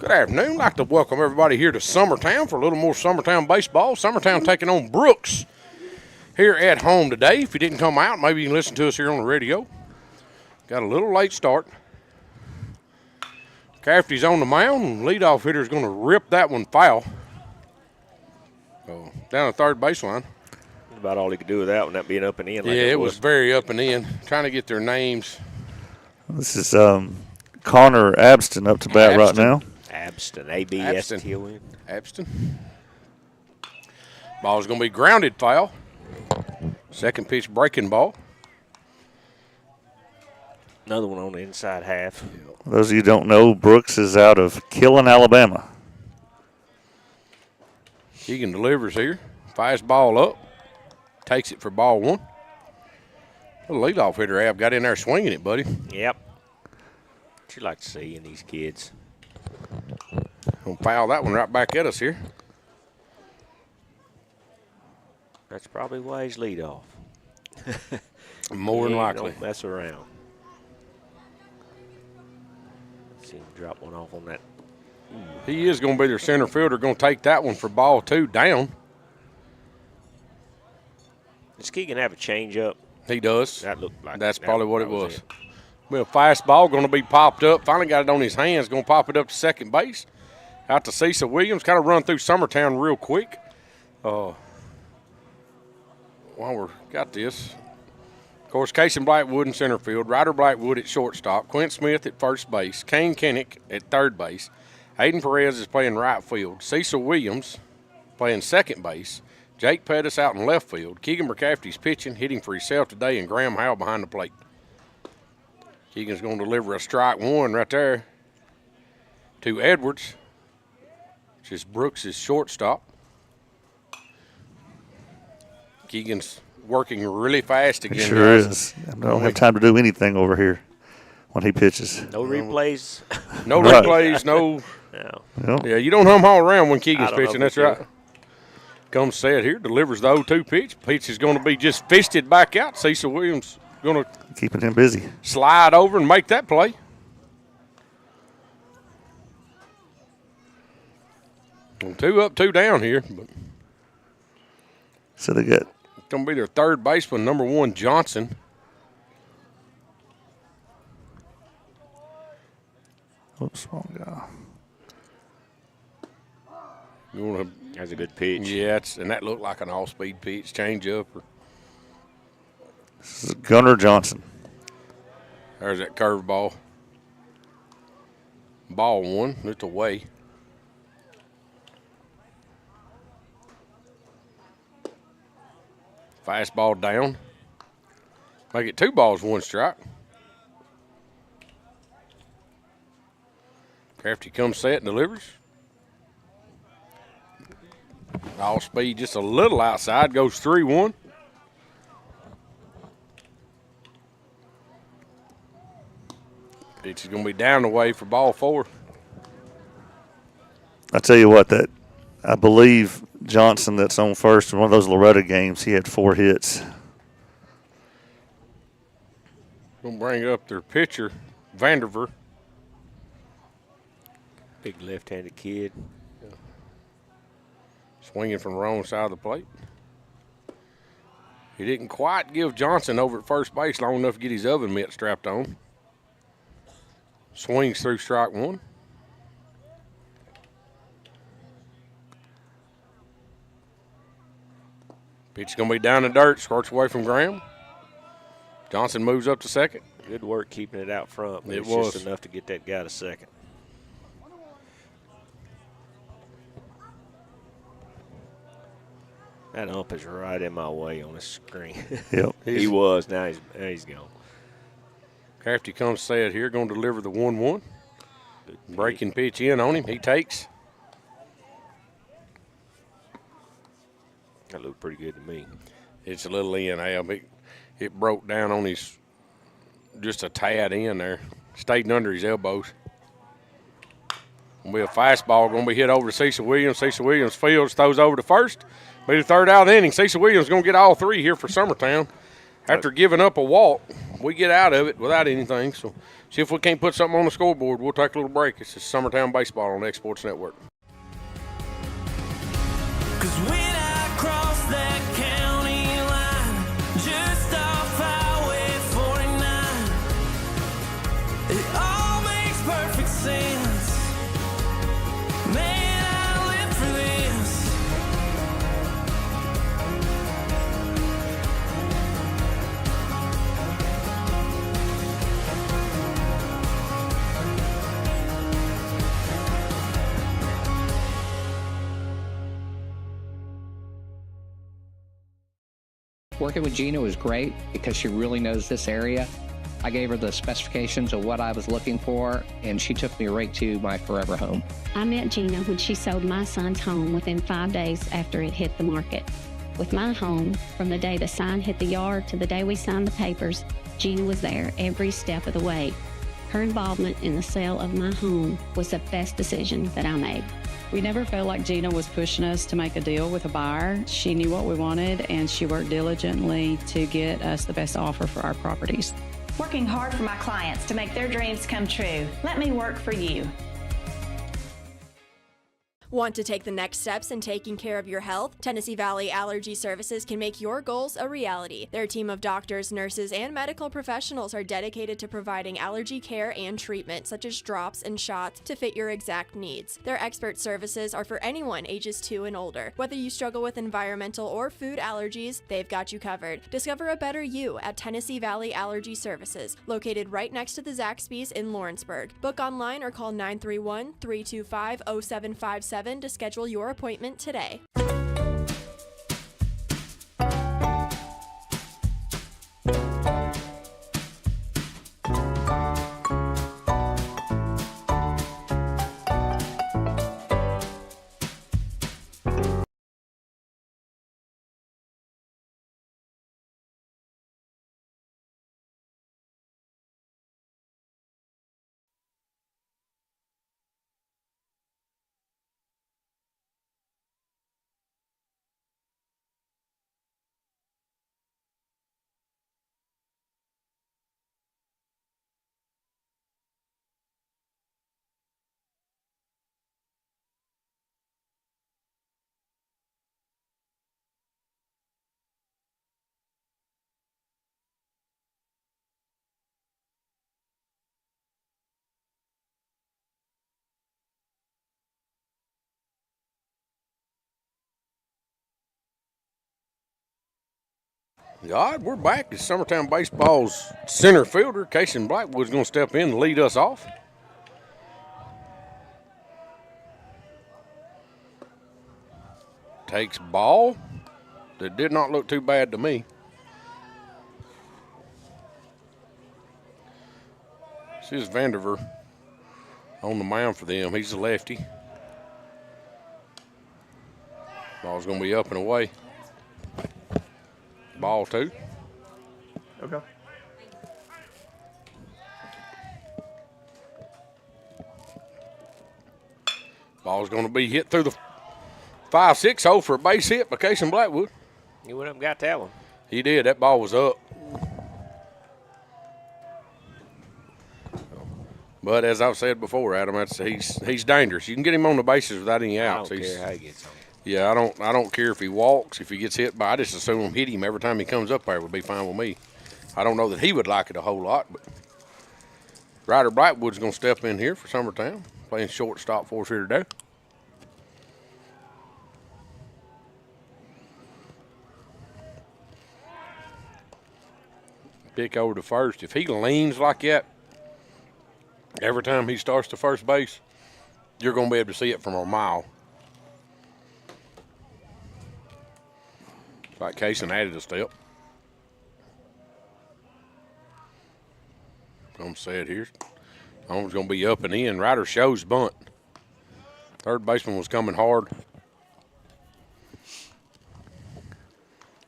Good afternoon. I'd like to welcome everybody here to Summertown for a little more Summertown baseball. Summertown taking on Brooks here at home today. If you didn't come out, maybe you can listen to us here on the radio. Got a little late start. Cafferty's on the mound, and leadoff hitter is going to rip that one foul. So, down the third baseline. That's about all he could do with that one, that being up and in. Like it was very up and in. Trying to get their names. This is Connor Abston up to bat right now. Abston, A-B-S-T-O-N. Abston. Ball's going to be grounded foul. Second pitch breaking ball. Another one on the inside half. For those of you who don't know, Brooks is out of Killen, Alabama. Keegan delivers here. Fast ball up. Takes it for ball one. The leadoff hitter, Ab, got in there swinging it, buddy. Yep. What you like to see in these kids. Gonna foul that one right back at us here. That's probably why he's leadoff. More than likely. Don't mess around. Let's see him drop one off on that. He is going to be their center fielder. Going to take that one for ball two down. Does Keegan have a changeup? He does. That looked like that's that, probably what it that was. Well, fast ball going to be popped up. Finally got it on his hands. Going to pop it up to second base. Out to Cecil Williams. Kind of run through Summertown real quick. While we're got this. Of course, Casey Blackwood in center field. Ryder Blackwood at shortstop. Quint Smith at first base. Kane Kinnick at third base. Hayden Perez is playing right field. Cecil Williams playing second base. Jake Pettis out in left field. Keegan McCafferty's pitching, hitting for himself today, and Graham Howell behind the plate. Keegan's going to deliver a strike one right there to Edwards, which is Brooks' shortstop. Keegan's working really fast again. Sure is. I don't have time to do anything over here when he pitches. No replays. No replays, no. No. Yeah, you don't hum all around when Keegan's I don't know pitching. if That's we right. Comes set here, delivers the 0-2 pitch. Pitch is going to be just fisted back out. Cecil Williams going to keeping him busy. Slide over and make that play. And 2 up, 2 down here. But so they got. It's going to be their third baseman, number 1, Johnson. Oops, wrong guy. You want to? That's a good pitch. Yeah, and that looked like an all-speed pitch, change up. This is Gunnar Johnson. There's that curveball. Ball one, it's away. Fastball down. Make it 2 balls, 1 strike. Crafty comes set and delivers. All speed just a little outside, goes 3-1. Pitch is going to be down the way for ball 4. I tell you what, that I believe Johnson that's on first in one of those Loretta games, he had 4 hits. Going to bring up their pitcher, Vanderver. Big left-handed kid. Swinging from the wrong side of the plate. He didn't quite give Johnson over at first base long enough to get his oven mitt strapped on. Swings through strike 1. Pitch is going to be down the dirt, squirts away from Graham. Johnson moves up to second. Good work keeping it out front. But It it's was just enough to get that guy to second. That ump is right in my way on the screen. Yep. He was. Now he's gone. Crafty comes set here, going to deliver the 1-1. Breaking pitch in on him. He takes. That looked pretty good to me. It's a little in, Al. It broke down on his, just a tad in there. Stayed under his elbows. Going to be a fastball, going to be hit over to Cecil Williams. Cecil Williams fields, throws over to first. Be the third out of the inning. Cecil Williams going to get all 3 here for Summertown. After giving up a walk, we get out of it without anything. So see if we can't put something on the scoreboard. We'll take a little break. It's just Summertown Baseball on the X-Sports Network. 'Cause when I cross that county line, just off Highway 49, it all makes perfect sense. Man, I live for this. Working with Gina was great because she really knows this area. I gave her the specifications of what I was looking for, and she took me right to my forever home. I met Gina when she sold my son's home within 5 days after it hit the market. With my home, from the day the sign hit the yard to the day we signed the papers, Gina was there every step of the way. Her involvement in the sale of my home was the best decision that I made. We never felt like Gina was pushing us to make a deal with a buyer. She knew what we wanted, and she worked diligently to get us the best offer for our properties. Working hard for my clients to make their dreams come true. Let me work for you. Want to take the next steps in taking care of your health? Tennessee Valley Allergy Services can make your goals a reality. Their team of doctors, nurses, and medical professionals are dedicated to providing allergy care and treatment, such as drops and shots, to fit your exact needs. Their expert services are for anyone ages 2 and older. Whether you struggle with environmental or food allergies, they've got you covered. Discover a better you at Tennessee Valley Allergy Services, located right next to the Zaxby's in Lawrenceburg. Book online or call 931-325-0757 to schedule your appointment today. All right, we're back. It's Summertown Baseball's center fielder, Casey Blackwood's going to step in and lead us off. Takes ball. That did not look too bad to me. This is Vandiver on the mound for them. He's a lefty. Ball's going to be up and away. Ball 2. Okay. Ball's going to be hit through the 5-6 hole for a base hit by Casey Blackwood. He went up and got that one. He did. That ball was up. But as I've said before, Adam, he's dangerous. You can get him on the bases without any outs. I don't care how he gets on. Yeah, I don't care if he walks, if he gets hit by. I just assume him hit him every time he comes up there would be fine with me. I don't know that he would like it a whole lot, but Ryder Blackwood's going to step in here for Summertown, playing shortstop for us here today. Pick over to first. If he leans like that every time he starts to first base, you're going to be able to see it from a mile. Like Casey added a step. I'm sad here. Home's going to be up and in. Ryder shows bunt. Third baseman was coming hard.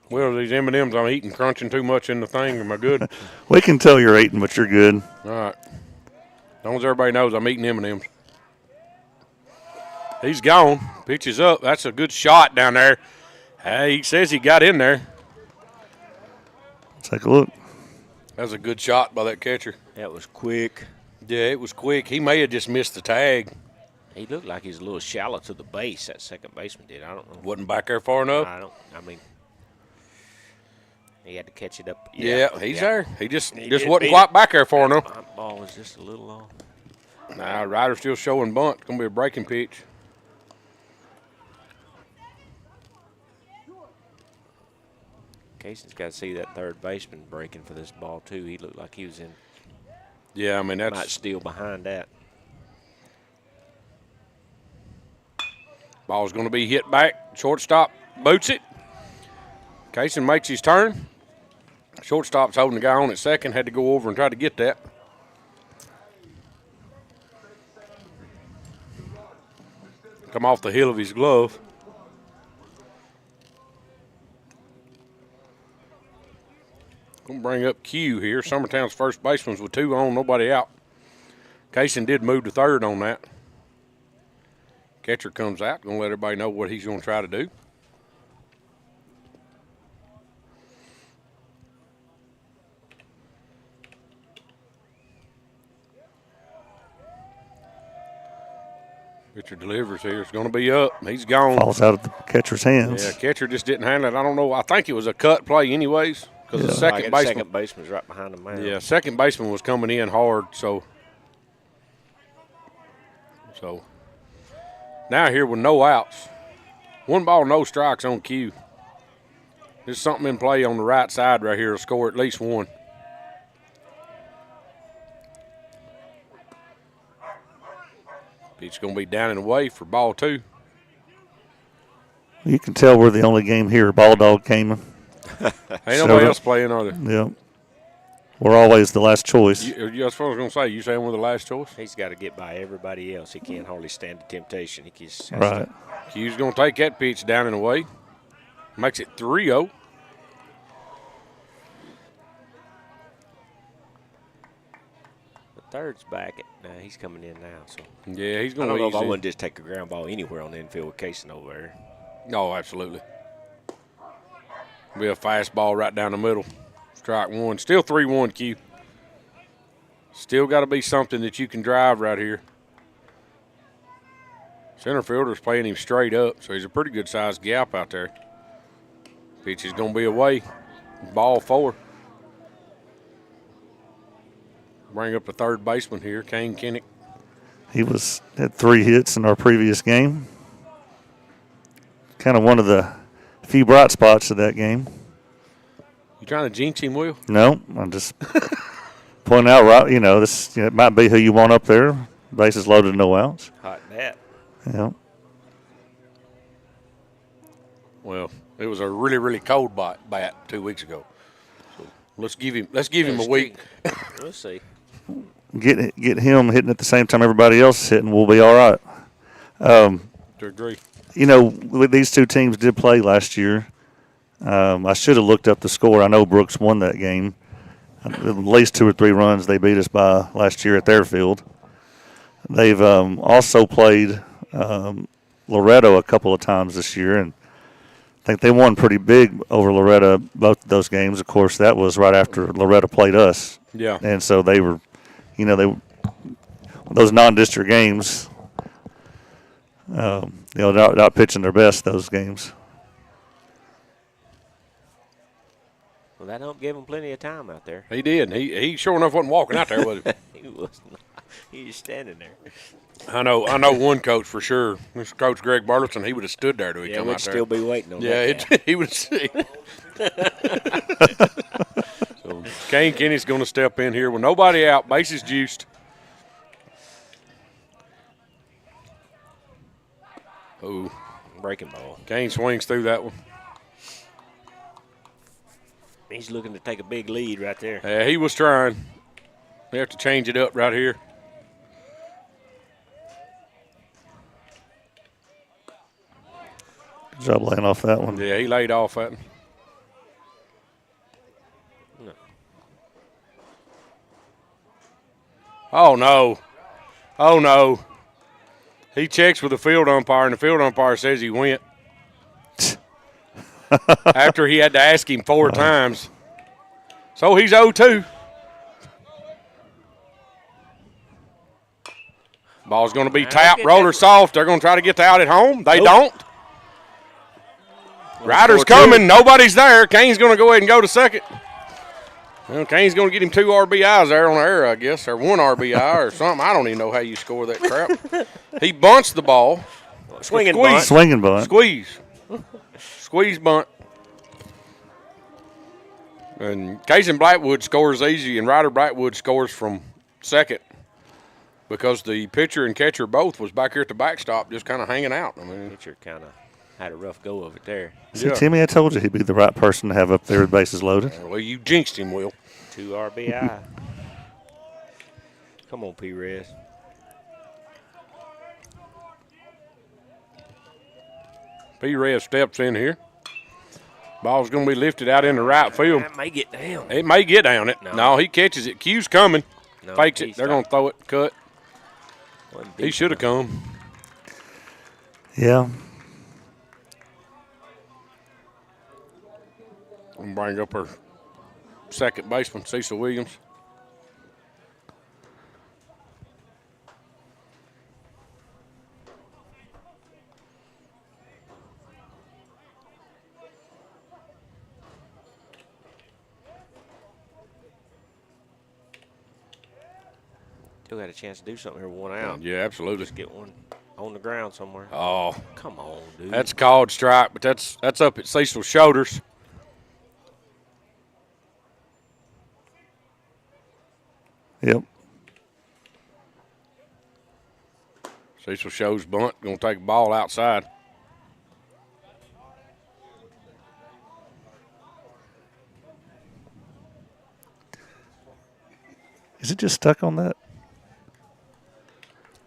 Well, these M&Ms I'm eating, crunching too much in the thing. Am I good? We can tell you're eating, but you're good. All right. As long as everybody knows I'm eating M&Ms. He's gone. Pitches up. That's a good shot down there. Hey, he says he got in there. Take a look. That was a good shot by that catcher. That was quick. Yeah, it was quick. He may have just missed the tag. He looked like he's a little shallow to the base, that second baseman did. I don't know. Wasn't back there far enough. I mean, he had to catch it up. Yeah, he's there. He just did wasn't quite back there far enough. My ball was just a little off. Nah, Ryder's still showing bunt. It's going to be a breaking pitch. Casey's got to see that third baseman breaking for this ball, too. He looked like he was in. Yeah, I mean, that's. Might steal behind that. Ball's going to be hit back. Shortstop boots it. Casey makes his turn. Shortstop's holding the guy on at second. Had to go over and try to get that. Come off the heel of his glove. Going to bring up Q here. Summertown's first baseman's with 2 on, nobody out. Casey did move to third on that. Catcher comes out, going to let everybody know what he's going to try to do. Pitcher delivers here. It's going to be up. He's gone. Falls out of the catcher's hands. Yeah, catcher just didn't handle it. I don't know. I think it was a cut play anyways because the second baseman's right behind the mound. Yeah, second baseman was coming in hard, so now here with no outs. 1 ball, no strikes on Q. There's something in play on the right side right here to score at least 1. Pitch going to be down and away for ball 2. You can tell we're the only game here. Ball dog came in. Ain't nobody else playing, are there? Yep. We're always the last choice. That's what I was going to say. You saying we're the last choice? He's got to get by everybody else. He can't hardly stand the temptation. He just has Right. Q's going to take that pitch down and away. Makes it 3-0. The third's back. He's coming in now. So Yeah, he's I going don't to know if I wouldn't just take a ground ball anywhere on the infield with Casey over there. Oh, absolutely. Be a fastball right down the middle. Strike 1. Still 3-1, Q. Still got to be something that you can drive right here. Center fielder's playing him straight up, so he's a pretty good-sized gap out there. Pitch is going to be away. Ball 4. Bring up the third baseman here, Kane Kinnick. He had 3 hits in our previous game. Kind of one of the few bright spots of that game. You trying to jinx him, Will? No, I'm just pointing out, right? This it might be who you want up there. Bases loaded, no outs. Hot net. Yeah. Well, it was a really, really cold bat 2 weeks ago. So let's give him a week. We'll see. Get him hitting at the same time everybody else is hitting. We'll be all right. To agree. These 2 teams did play last year. I should have looked up the score. I know Brooks won that game. At least 2 or 3 runs they beat us by last year at their field. They've also played Loretto a couple of times this year, and I think they won pretty big over Loretto both of those games. Of course, that was right after Loretto played us. Yeah. And so they were, those non-district games, not pitching their best those games. Well, that don't give him plenty of time out there. He did. He sure enough wasn't walking out there, was he? He was not. He was standing there. I know one coach for sure. This Coach Greg Burleson, he would have stood there till he come out there. Still be waiting on that. Yeah, he would see. So Kane Kenny's going to step in here with nobody out. Bases juiced. Oh, breaking ball. Kane swings through that one. He's looking to take a big lead right there. Yeah, he was trying. They have to change it up right here. Good job laying off that one. Yeah, he laid off that one. No. Oh, no. Oh, no. He checks with the field umpire, and the field umpire says he went. After he had to ask him 4 times. So he's 0-2. Ball's going to be Now, tapped, look at roller that. soft. They're going to try to get out at home. They Nope. don't. Ryder's coming. Nobody's there. Kane's going to go ahead and go to second. Well, Kane's going to get him 2 RBIs there on the air, I guess, or 1 RBI or something. I don't even know how you score that crap. He bunts the ball. Swinging Squeeze. bunt. Swinging bunt. Squeeze bunt. And Casey Blackwood scores easy, and Ryder Blackwood scores from second because the pitcher and catcher both was back here at the backstop just kind of hanging out. I mean, Pitcher kind of had a rough go of it there. See, Timmy, I told you he'd be the right person to have up there with bases loaded. Well, you jinxed him, Will. 2 RBI. Come on, P-Rez. P-Rev steps in here. Ball's going to be lifted out in the right field. That may get down. It may get down it. No, he catches it. Q's coming. No, Fakes he it. They're going to throw it. Cut. Wasn't He deep should have enough. come. Yeah. And bring up her second baseman, Cecil Williams. Still got a chance to do something here with 1 out. Yeah, absolutely. Just get one on the ground somewhere. Oh, Come on, dude. that's a called strike, but that's up at Cecil's shoulders. Yep. Cecil shows bunt. Going to take a ball outside. Is it just stuck on that?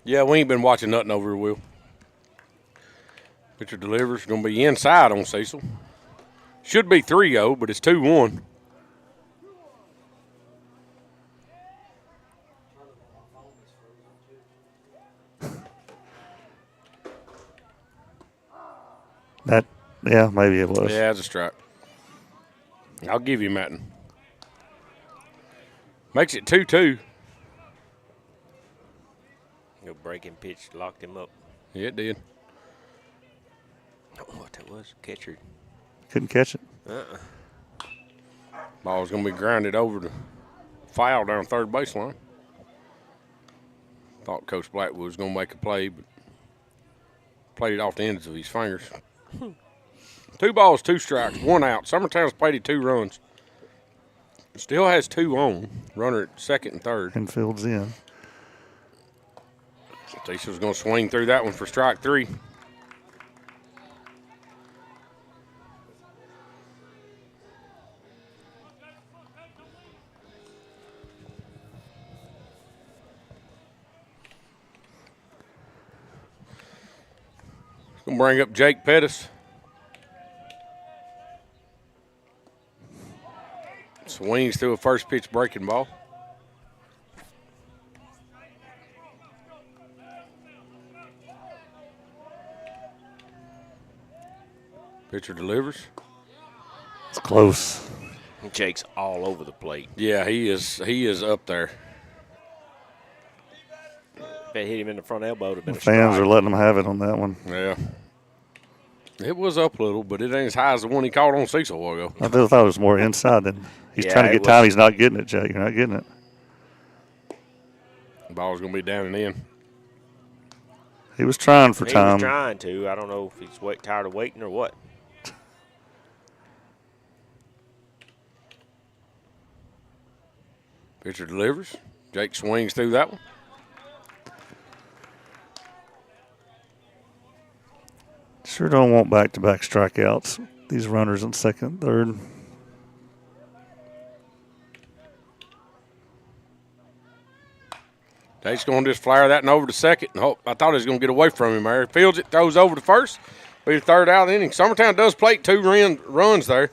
Yeah, we ain't been watching nothing over here, Will. Pitcher delivers. Going to be inside on Cecil. Should be 3-0, but it's 2-1. That, yeah, maybe it was. Yeah, it's a strike. I'll give you Matten. Makes it 2-2. Go breaking pitch, locked him up. Yeah, it did. I don't know what that was. Catcher. Couldn't catch it. Ball's going to be grounded over the foul down third baseline. Thought Coach Blackwood was going to make a play, but played it off the ends of his fingers. 2 balls, 2 strikes, 1 out. Summertown's played it 2 runs. Still has 2 on. Runner at second and third. And fields in. Cecil's going to swing through that one for strike 3. Going to bring up Jake Pettis. Swings through a first pitch breaking ball. Pitcher delivers. It's close. Jake's all over the plate. Yeah, he is up there. Bet hit him in the front elbow. The fans are letting them have it on that one. Yeah. It was up a little, but it ain't as high as the one he caught on Cecil a while ago. I thought it was more inside than he's Yeah, trying to it get time. was. He's not getting it, Jake. You're not getting it. Ball's going to be down and in. He was trying for He time. was trying to. I don't know if he's tired of waiting or what. Pitcher delivers. Jake swings through that one. Sure don't want back-to-back strikeouts. These runners in second, third. Jake's going to just flare that and over to second. And hope, I thought he was going to get away from him there. Fields it, throws over to first. Be the third out of the inning. Summertown does plate 2 runs there.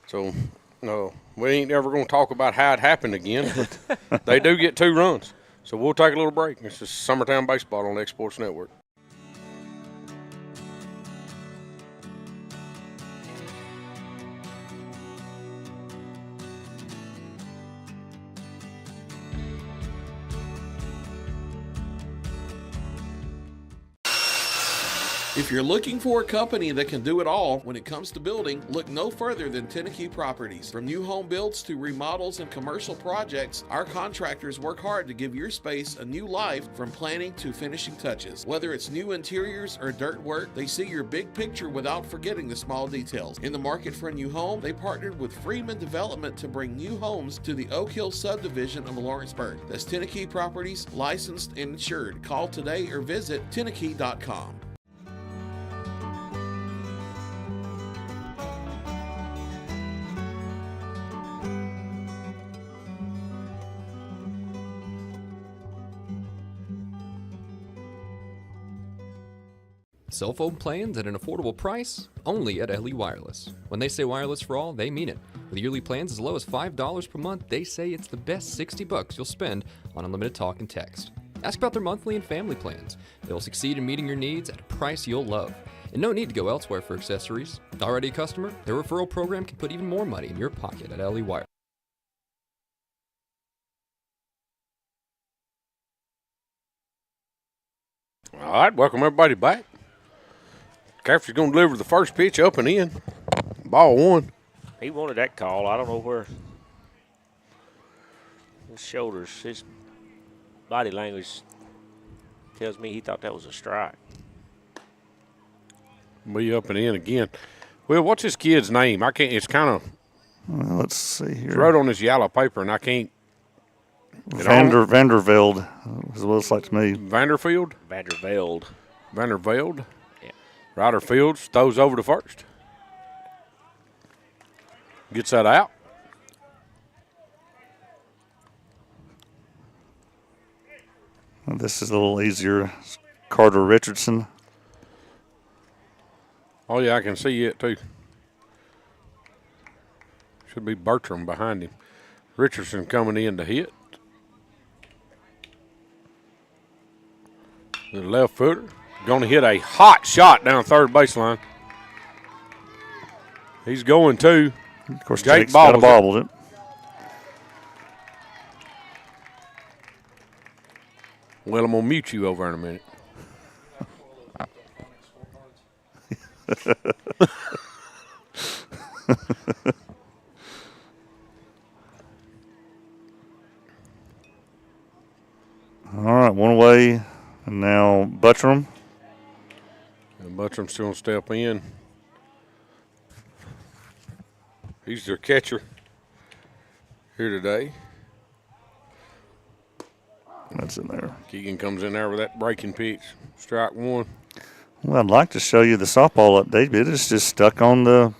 So, no, we ain't ever going to talk about how it happened again. But they do get 2 runs. So we'll take a little break. This is Summertown Baseball on the X Sports Network. If you're looking for a company that can do it all when it comes to building, look no further than Tenneke Properties. From new home builds to remodels and commercial projects, our contractors work hard to give your space a new life from planning to finishing touches. Whether it's new interiors or dirt work, they see your big picture without forgetting the small details. In the market for a new home, they partnered with Freeman Development to bring new homes to the Oak Hill subdivision of Lawrenceburg. That's Tenneke Properties, licensed and insured. Call today or visit Tenneke.com. Cell phone plans at an affordable price? Only at LE Wireless. When they say wireless for all, they mean it. With yearly plans as low as $5 per month, they say it's the best $60 you'll spend on unlimited talk and text. Ask about their monthly and family plans. They'll succeed in meeting your needs at a price you'll love. And no need to go elsewhere for accessories. Already a customer? Their referral program can put even more money in your pocket at LE Wireless. All right, welcome everybody back. Caffrey's going to deliver the first pitch up and in. Ball one. He wanted that call. I don't know where. His shoulders, his body language tells me he thought that was a strike. Be up and in again. Well, what's this kid's name? I can't. It's kind of. Well, let's see here. It's wrote on this yellow paper, and I can't. Vandervelde is what it's like to me. Vanderfield? Vandervelde. Vandervelde? Yeah. Ryder Fields throws over to first. Gets that out. Well, this is a little easier. Carter Richardson. Oh, yeah, I can see it, too. Should be Bertram behind him. Richardson coming in to hit. The left footer. Going to hit a hot shot down third baseline. He's going to. Of course, Jake bobbled it. Well, I'm going to mute you over in a minute. All right, one away, and now Buttram. And Buttram's still going to step in. He's their catcher here today. That's in there. Keegan comes in there with that breaking pitch. Strike one. Well, I'd like to show you the softball update, but it's just stuck on the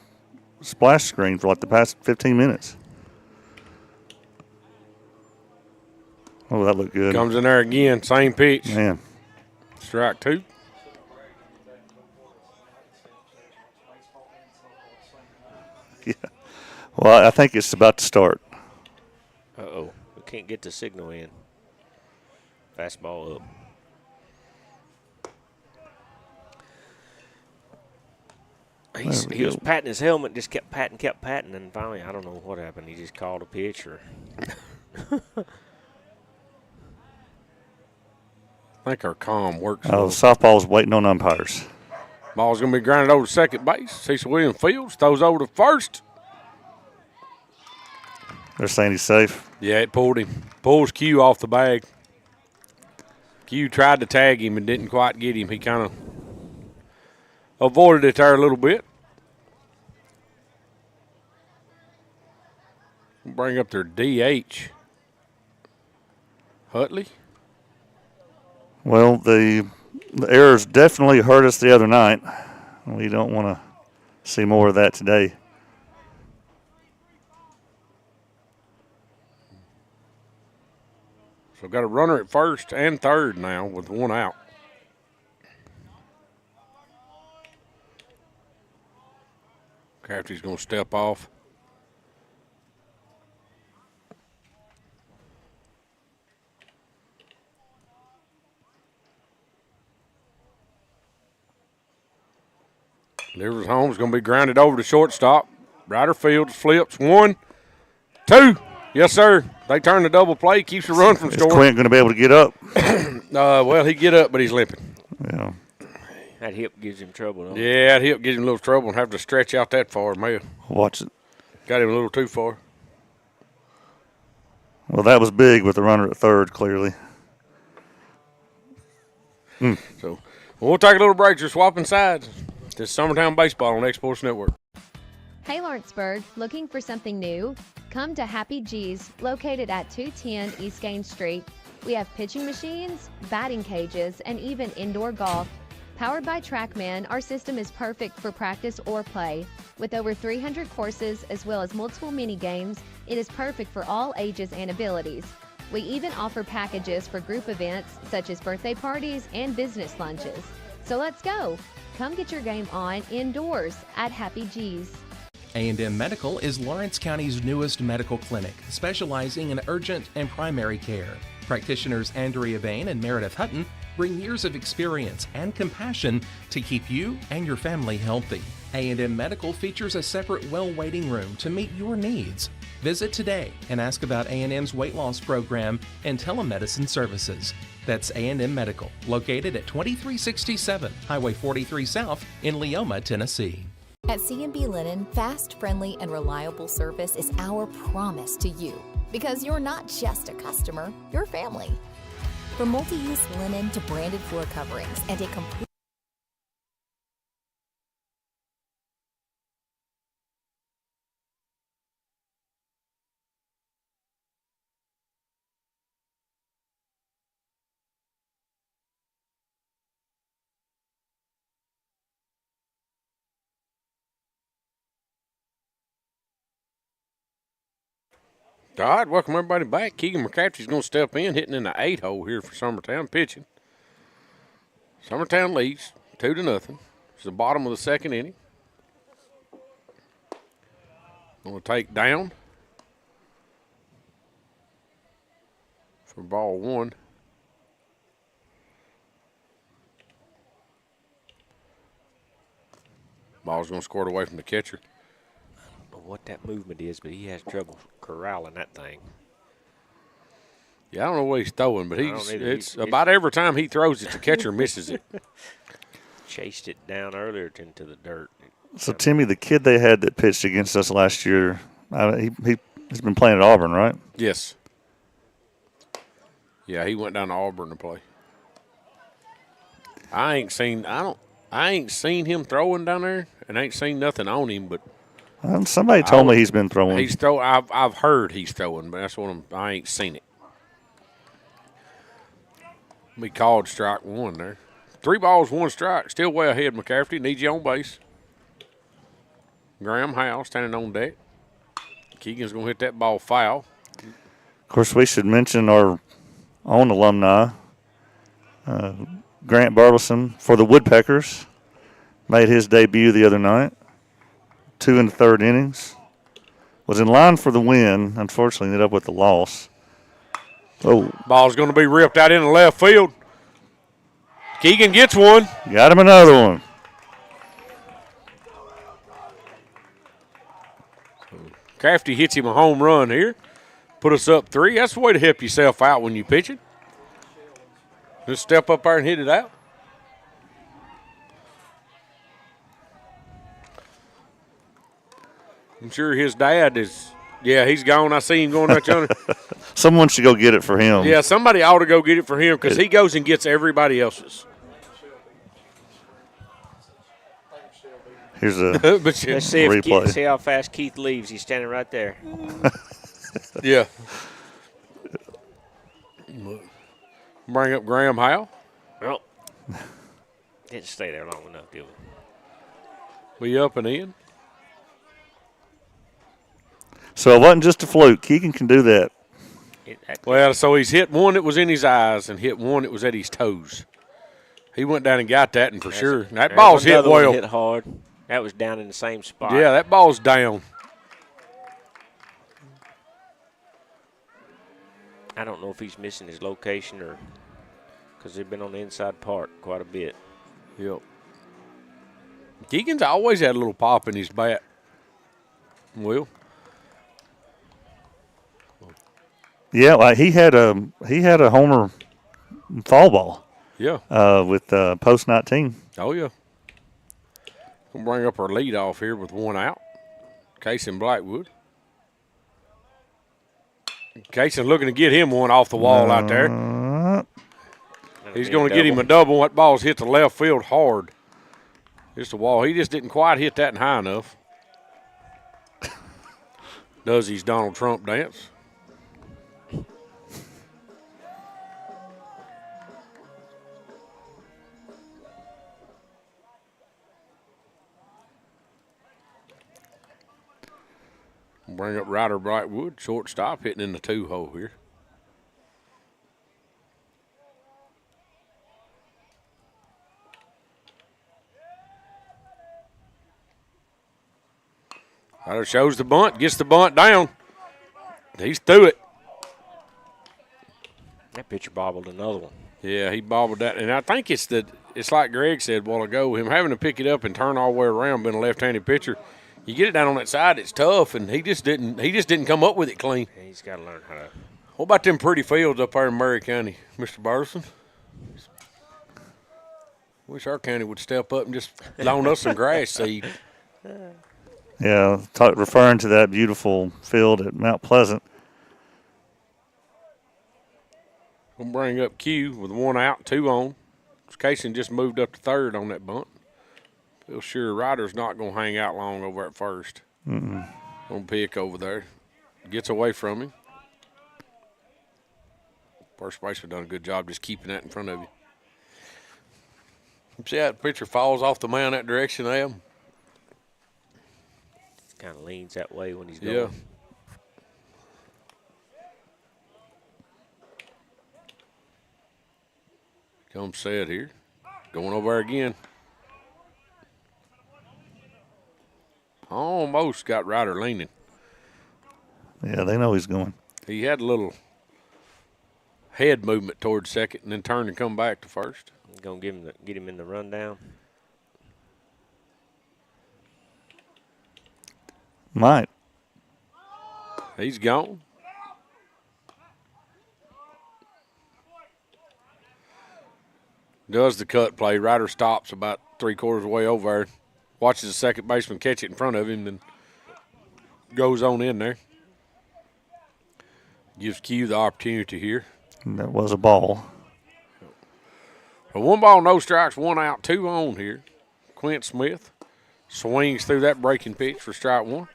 splash screen for like the past 15 minutes. Oh, that looked good. Comes in there again, same pitch. Man. Strike two. Yeah. Well, I think it's about to start. Uh-oh. We can't get the signal in. Fastball up. He was patting his helmet, just kept patting, and finally, I don't know what happened. He just called a pitch or. I think our comm works. Oh, softball's waiting on umpires. Ball's going to be grounded over to second base. Cecil Williams fields, throws over to first. They're saying he's safe. Yeah, it pulled him. Pulls Q off the bag. Q tried to tag him and didn't quite get him. He kind of avoided it there a little bit. Bring up their DH. Hutley. Well, the errors definitely hurt us the other night. We don't want to see more of that today. So got a runner at first and third now with one out. Crafty's going to step off. Delivers home. Is going to be grounded over to shortstop. Ryder Fields flips. 1, 2. Yes, sir. They turn the double play. Keeps the run from scoring. Is Quint going to be able to get up? Well, he get up, but he's limping. Yeah. That hip gives him trouble, don't it? Yeah, that hip gives him a little trouble and have to stretch out that far, man. Watch it. Got him a little too far. Well, that was big with the runner at third, clearly. So we'll take a little break. Just swapping sides. This is Summertown Baseball on X-Sports Network. Hey Lawrenceburg, looking for something new? Come to Happy G's, located at 210 East Gaines Street. We have pitching machines, batting cages, and even indoor golf. Powered by TrackMan, our system is perfect for practice or play. With over 300 courses as well as multiple mini games, it is perfect for all ages and abilities. We even offer packages for group events such as birthday parties and business lunches. So let's go. Come get your game on indoors at Happy G's. A&M Medical is Lawrence County's newest medical clinic, specializing in urgent and primary care. Practitioners Andrea Bain and Meredith Hutton bring years of experience and compassion to keep you and your family healthy. A&M Medical features a separate well waiting room to meet your needs. Visit today and ask about A&M's weight loss program and telemedicine services. That's A&M Medical, located at 2367 Highway 43 South in Leoma, Tennessee. At C&B Linen, fast, friendly, and reliable service is our promise to you. Because you're not just a customer, you're family. From multi-use linen to branded floor coverings and a complete All right, welcome everybody back. Keegan McCaffrey's going to step in, hitting in the 8-hole here for Summertown, pitching. Summertown leads 2-0. It's the bottom of the second inning. Going to take down for ball one. Ball's going to squirt away from the catcher. What that movement is, but he has trouble corralling that thing. Yeah, I don't know what he's throwing, but it's about every time he throws it, the catcher misses it. Chased it down earlier into the dirt. So, Timmy, the kid they had that pitched against us last year, he's been playing at Auburn, right? Yes. Yeah, he went down to Auburn to play. I ain't seen him throwing down there, and I ain't seen nothing on him, but somebody told me he's been throwing. I've heard he's throwing, but that's what I ain't seen it. We called strike one there. 3 balls, 1 strike. Still way ahead, McCaffrey. Needs you on base. Graham Howe standing on deck. Keegan's going to hit that ball foul. Of course, we should mention our own alumni, Grant Barbelson for the Woodpeckers. Made his debut the other night. 2 in the 3rd innings. Was in line for the win. Unfortunately, ended up with the loss. Oh. Ball's going to be ripped out into left field. Keegan gets one. Got him another one. Crafty hits him a home run here. Put us up 3. That's the way to help yourself out when you pitch it. Just step up there and hit it out. I'm sure his dad is, he's gone. I see him going out yonder. Someone should go get it for him. Yeah, somebody ought to go get it for him because he goes and gets everybody else's. Here's a Let's see replay. See how fast Keith leaves. He's standing right there. Yeah. Bring up Graham Howe. Well, didn't stay there long enough, did we? We up and in. So it wasn't just a fluke. Keegan can do that. Well, so he's hit one that was in his eyes and hit one that was at his toes. He went down and got that, and for sure. That ball's hit well. Hit hard. That was down in the same spot. Yeah, that ball's down. I don't know if he's missing his location or because they've been on the inside part quite a bit. Yep. Keegan's always had a little pop in his bat. Will. Yeah, like he had a homer fall ball. Yeah. With post 19. Oh, yeah. We'll bring up our lead off here with one out. Casey Blackwood. Casey's looking to get him one off the wall out there. He's going to get him a double. That ball's hit the left field hard. Just a wall. He just didn't quite hit that high enough. Does his Donald Trump dance. Bring up Ryder Brightwood, shortstop, hitting in the 2-hole here. Ryder shows the bunt, gets the bunt down. He's through it. That pitcher bobbled another one. Yeah, he bobbled that. And I think it's like Greg said a while ago, him having to pick it up and turn all the way around being a left-handed pitcher. You get it down on that side, it's tough, and he just didn't come up with it clean. Yeah, he's got to learn how to. What about them pretty fields up there in Murray County, Mr. Burleson? Wish our county would step up and just loan us some grass seed. Yeah, referring to that beautiful field at Mount Pleasant. We'll bring up Q with one out, 2 on. Casey just moved up to third on that bunt. Feel sure Ryder's not going to hang out long over at first. Mm-mm. On pick over there. Gets away from him. First baseman done a good job just keeping that in front of you. See how the pitcher falls off the mound that direction, Adam? Kind of leans that way when he's going. Yeah. Come set here. Going over there again. Almost got Ryder leaning. Yeah, they know he's going. He had a little head movement towards second and then turned and come back to first. Going to get him in the rundown. Might. He's gone. Does the cut play. Ryder stops about 3/4 of the way over there. Watches the second baseman catch it in front of him, then goes on in there. Gives Q the opportunity here. And that was a ball. A 1 ball, no strikes, 1 out, 2 on here. Quint Smith swings through that breaking pitch for strike 1.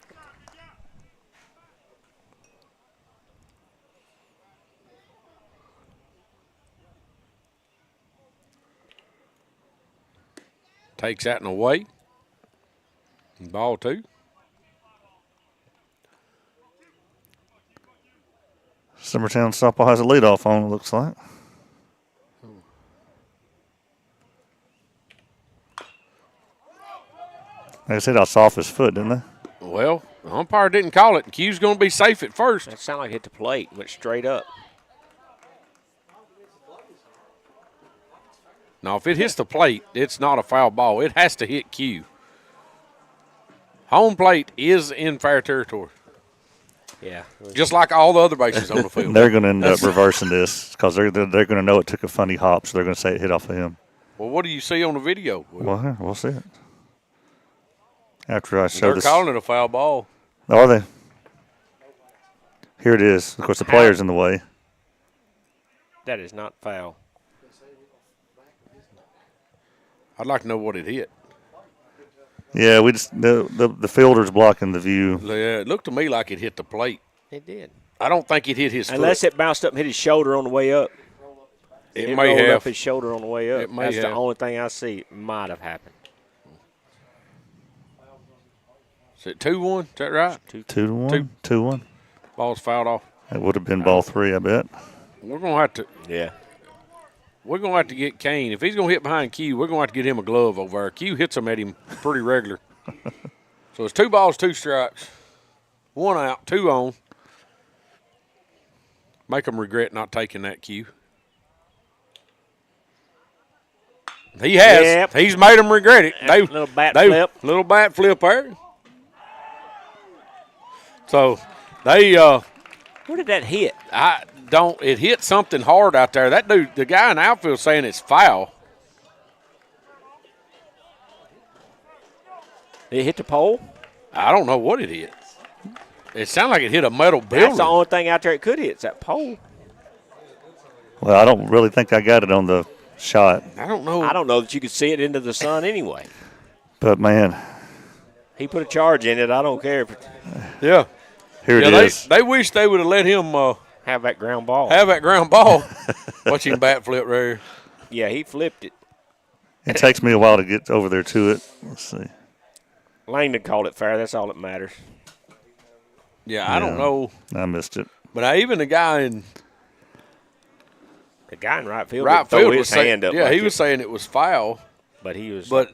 Takes that and away. Ball 2. Summertown softball has a leadoff on, it looks like. They said I saw off his foot, didn't they? Well, the umpire didn't call it. Q's going to be safe at first. That sounded like it hit the plate. Went straight up. Now, if it hits the plate, it's not a foul ball. It has to hit Q. Home plate is in fair territory. Yeah. Just like all the other bases on the field. They're going to end up reversing this because they're going to know it took a funny hop, so they're going to say it hit off of him. Well, what do you see on the video? Well, we'll see it. After I show They're this. calling it a foul ball. Are they? Here it is. Of course, the player's in the way. That is not foul. I'd like to know what it hit. Yeah, we just the fielder's blocking the view. Yeah, it looked to me like it hit the plate. It did. I don't think it hit his Unless foot. it bounced up and hit his shoulder on the way up. It may rolled have. up his shoulder on the way up. It may That's have. the only thing I see. It might have happened. Is it 2-1? Is that right? 2-1. 2-1. Ball's fouled off. It would have been ball 3, I bet. We're going to have to. Yeah. We're going to have to get Kane. If he's going to hit behind Q, we're going to have to get him a glove over there. Q hits them at him pretty regular. So it's 2 balls, 2 strikes. 1 out, 2 on. Make them regret not taking that Q. He has. Yep. He's made them regret it. Little bat flip. Little bat flip there. So they Where did that hit? it hit something hard out there. That dude, the guy in the outfield saying it's foul. It hit the pole? I don't know what it hit. It sounded like it hit a metal building. That's the only thing out there it could hit. It's that pole. Well, I don't really think I got it on the shot. I don't know. I don't know that you could see it into the sun anyway. But, man. He put a charge in it. I don't care. Yeah. Here it is. They wish they would have let him have that ground ball. Watch him bat flip right here. Yeah, he flipped it. It takes me a while to get over there to it. Let's see. Langdon called it fair. That's all that matters. Yeah, I don't know. I missed it. But even the guy in right field, was saying, he was saying it was foul. But he was. But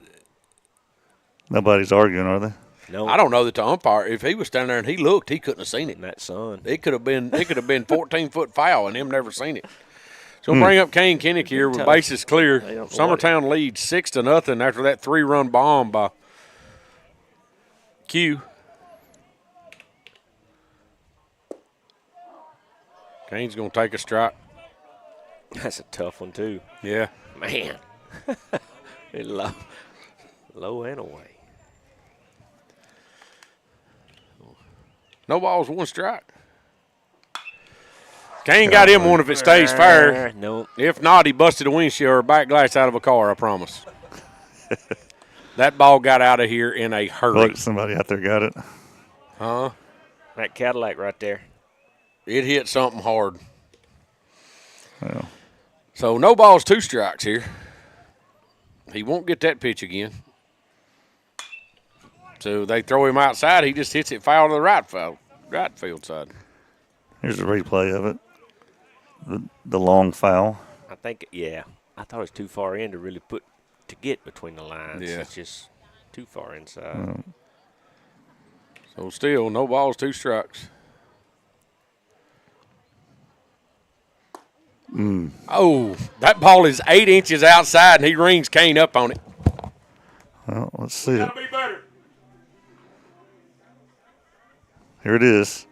nobody's arguing, are they? No. I don't know that the umpire, if he was standing there and he looked, he couldn't have seen it. In that sun. It could have been 14-foot foul and him never seen it. So we'll bring up Kane Kinnick here with bases clear. Summertown leads 6-0 after that 3-run bomb by Q. Kane's going to take a strike. That's a tough one, too. Yeah. Man. Low and away. No balls, 1 strike. Kane got him one if it stays fair. No. If not, he busted a windshield or a back glass out of a car, I promise. That ball got out of here in a hurry. Look, somebody out there got it. Huh? That Cadillac right there. It hit something hard. Well. So no balls, 2 strikes here. He won't get that pitch again. So they throw him outside. He just hits it foul to the right field side. Here's a replay of it. The long foul. I think, yeah. I thought it was too far in to really get between the lines. Yeah. It's just too far inside. So still, no balls, 2 strikes. Oh, that ball is 8 inches outside, and he rings Kane up on it. Well, let's see it. Gotta be better. Here it is.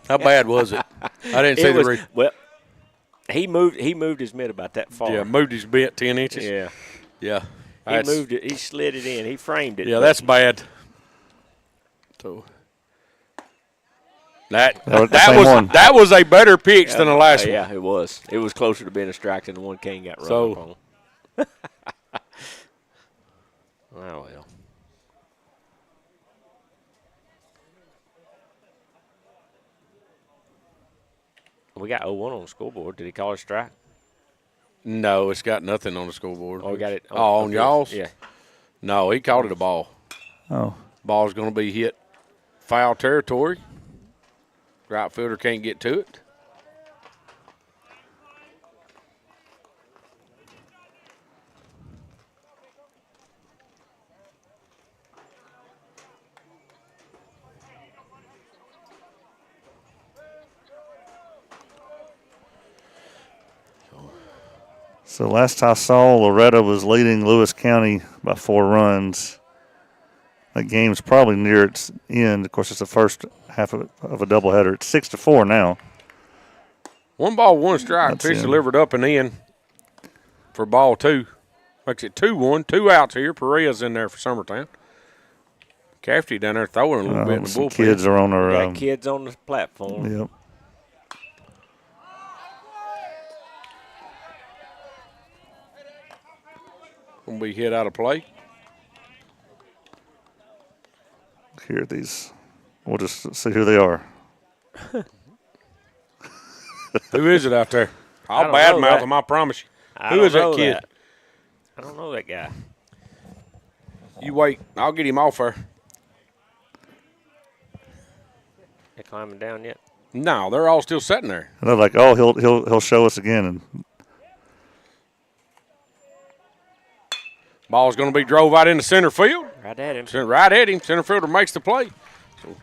How bad was it? I didn't see the replay. Well, he moved his mitt about that far. Yeah, moved his mitt 10 inches. Yeah. Yeah. He moved it. He slid it in. He framed it. Yeah, that's bad. So that was a better pitch than the last one. Yeah, it was. It was closer to being a strike than the one Kane got run up on. Oh, well. We got 0-1 on the scoreboard. Did he call a strike? No, it's got nothing on the scoreboard. Oh, we got it. On y'all's? Yeah. No, he called it a ball. Oh. Ball's going to be hit foul territory. Right fielder can't get to it. So last I saw, Loretta was leading Lewis County by 4 runs. That game's probably near its end. Of course, it's the first half of a doubleheader. It's 6-4 now. 1 ball, 1 strike. Pitch delivered up and in for ball 2. Makes it 2-1. 2 outs here. Pereira's in there for Summertown. Cafferty down there throwing a little bit in the bullpen. Kids are on our. Got kids on the platform. Yep. Gonna be hit out of play. Here, these. We'll just see who they are. Who is it out there? I'll badmouth him, I promise you. Who is that kid? I don't know that guy. You wait. I'll get him off there. They climbing down yet? No, they're all still sitting there. And they're like, oh, he'll show us again. And ball's going to be drove out into center field. Right at him. Right at him. Center fielder makes the play. So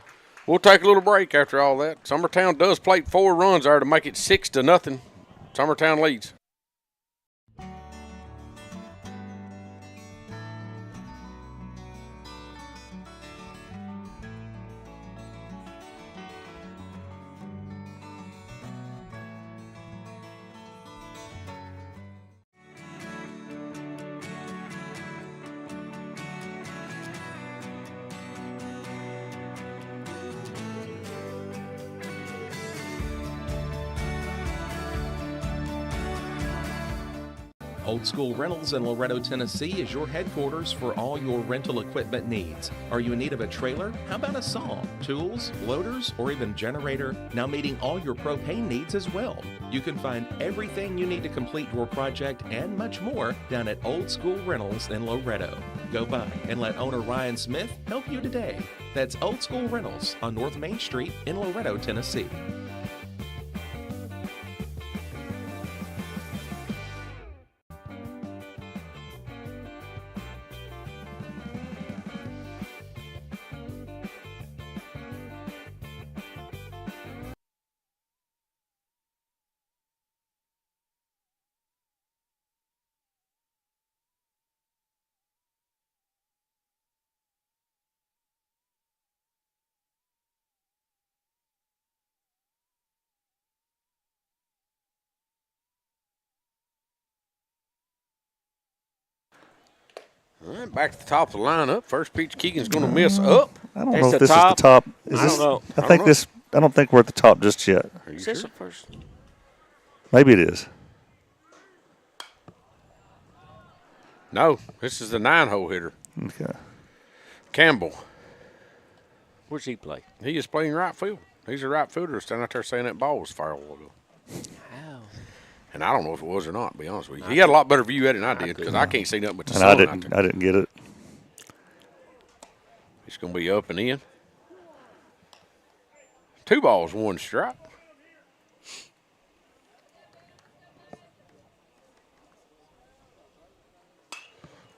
we'll take a little break after all that. Summertown does plate 4 runs there to make it 6-0. Summertown leads. Old School Rentals in Loretto, Tennessee is your headquarters for all your rental equipment needs. Are you in need of a trailer? How about a saw, tools, loaders, or even generator? Now meeting all your propane needs as well. You can find everything you need to complete your project and much more down at Old School Rentals in Loretto. Go by and let owner Ryan Smith help you today. That's Old School Rentals on North Main Street in Loretto, Tennessee. All right, back to the top of the lineup. First pitch, Keegan's going to miss up. I don't know if this is the top. Is this? I don't think we're at the top just yet. Are you Is this sure? the first? Maybe it is. No, this is the 9-hole hitter. Okay. Campbell. Where's he play? He is playing right field. He's a right fielder standing out there saying that ball was foul ago. How? And I don't know if it was or not, to be honest with you. He had a lot better view at it than I did because I can't see nothing but the And sun I didn't get it. It's going to be up and in. 2 balls, 1 strike.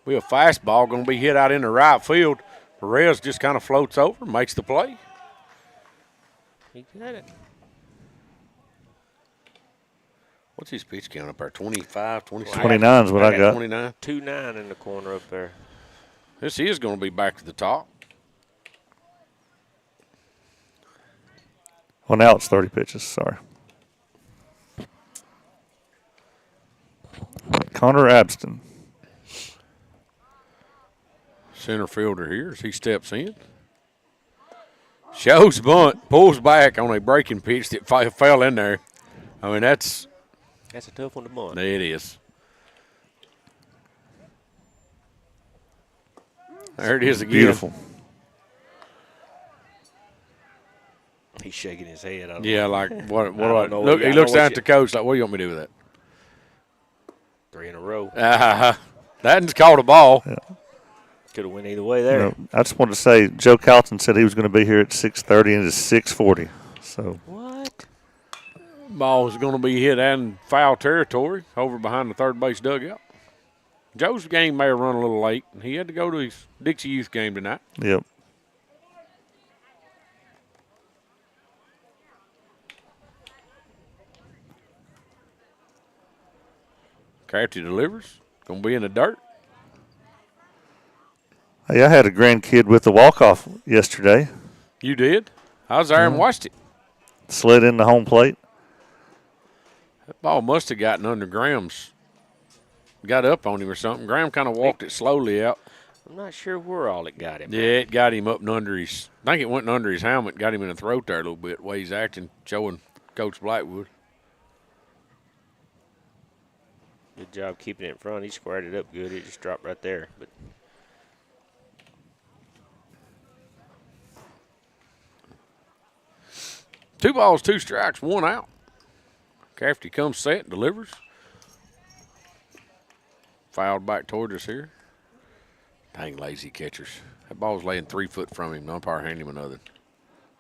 Be a fastball going to be hit out in the right field. Perez just kind of floats over, makes the play. He got it. What's his pitch count up there? 25, 26? 29 is what I got. 29. 2-9 in the corner up there. This is going to be back to the top. Well, now it's 30 pitches. Sorry. Connor Abston. Center fielder here as he steps in. Shows bunt, pulls back on a breaking pitch that fell in there. I mean, that's a tough one to bunt. It is. There it is again. Beautiful. He's shaking his head. Yeah, like what do I know. look? He looks down at the coach like, "What do you want me to do with that?" 3 in a row. That's called a ball. Yeah. Could have went either way there. No, I just wanted to say, Joe Calton said he was going to be here at 6:30, and it's 6:40. So what? Ball is going to be hit in foul territory over behind the third base dugout. Joe's game may have run a little late. He had to go to his Dixie Youth game tonight. Yep. Crafty delivers. Going to be in the dirt. Hey, I had a grandkid with the walk-off yesterday. You did? I was there and watched it. Slid in the home plate. That ball must have gotten under Graham's. Got up on him or something. Graham kind of walked it slowly out. I'm not sure where all it got him. Yeah, it got him up and under his – I think it went under his helmet, got him in the throat there a little bit, the way he's acting, showing Coach Blackwood. Good job keeping it in front. He squared it up good. It just dropped right there. But 2 balls, 2 strikes, 1 out. Crafty comes set, delivers. Fouled back toward us here. Dang lazy catchers. That ball's laying 3 foot from him. No umpire hand him another.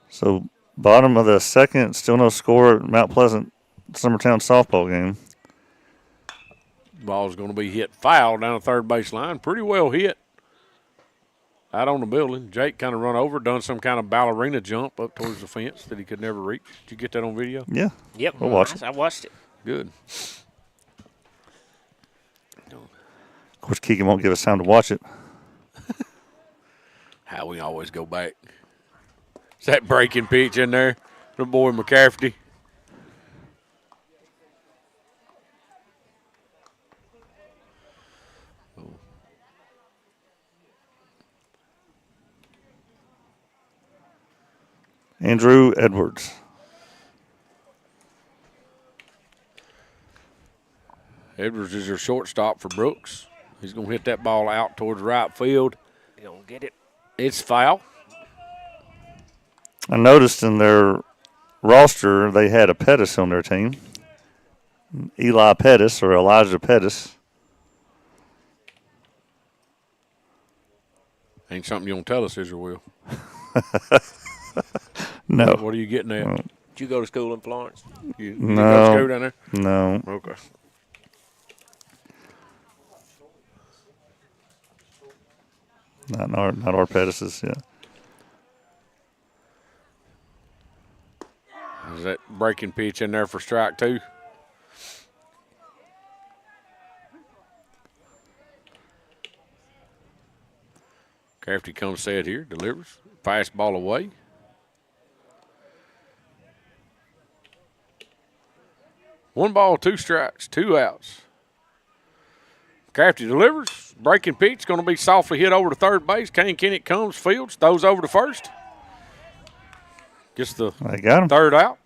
So bottom of the second, still no score at Mount Pleasant Summertown softball game. Ball's going to be hit foul down the third base line. Pretty well hit. Out on the building. Jake kind of run over, done some kind of ballerina jump up towards the fence that he could never reach. Did you get that on video? Yeah. Yep. We'll watch it. I watched it. Good. Of course, Keegan won't give us time to watch it. How we always go back. Is that breaking pitch in there? The boy McCafferty. Andrew Edwards. Edwards is your shortstop for Brooks. He's going to hit that ball out towards right field. You don't get it. It's foul. I noticed in their roster they had a Pettis on their team. Eli Pettis or Elijah Pettis. Ain't something you want to tell us, is there, Will? No. What are you getting at? No. Did you go to school in Florence? You No. go to school down there? No. Okay. Not our Pettis's, yeah. Is that breaking pitch in there for strike 2? Crafty comes set here, delivers. Fastball away. One ball, 2 strikes, 2 outs. Crafty delivers. Breaking pitch, going to be softly hit over to third base. Kane Kennett comes, fields, throws over to first. Gets the I got him. third out.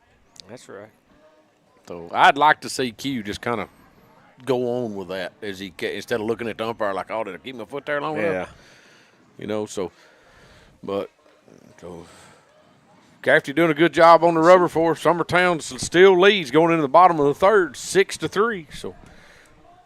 That's right. So I'd like to see Q just kind of go on with that as he instead of looking at the umpire like, oh, did I keep my foot there long enough? You know, so Crafty doing a good job on the rubber for us. Summertown still leads going into the bottom of the third, 6-3. So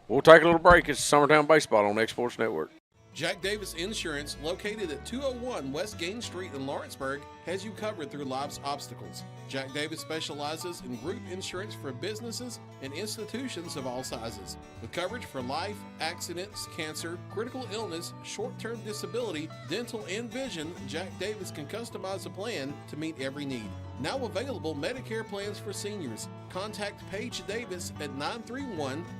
we'll take a little break. It's Summertown Baseball on X Sports Network. Jack Davis Insurance, located at 201 West Gaines Street in Lawrenceburg, has you covered through life's obstacles. Jack Davis specializes in group insurance for businesses and institutions of all sizes. With coverage for life, accidents, cancer, critical illness, short-term disability, dental, and vision, Jack Davis can customize a plan to meet every need. Now available Medicare plans for seniors. Contact Paige Davis at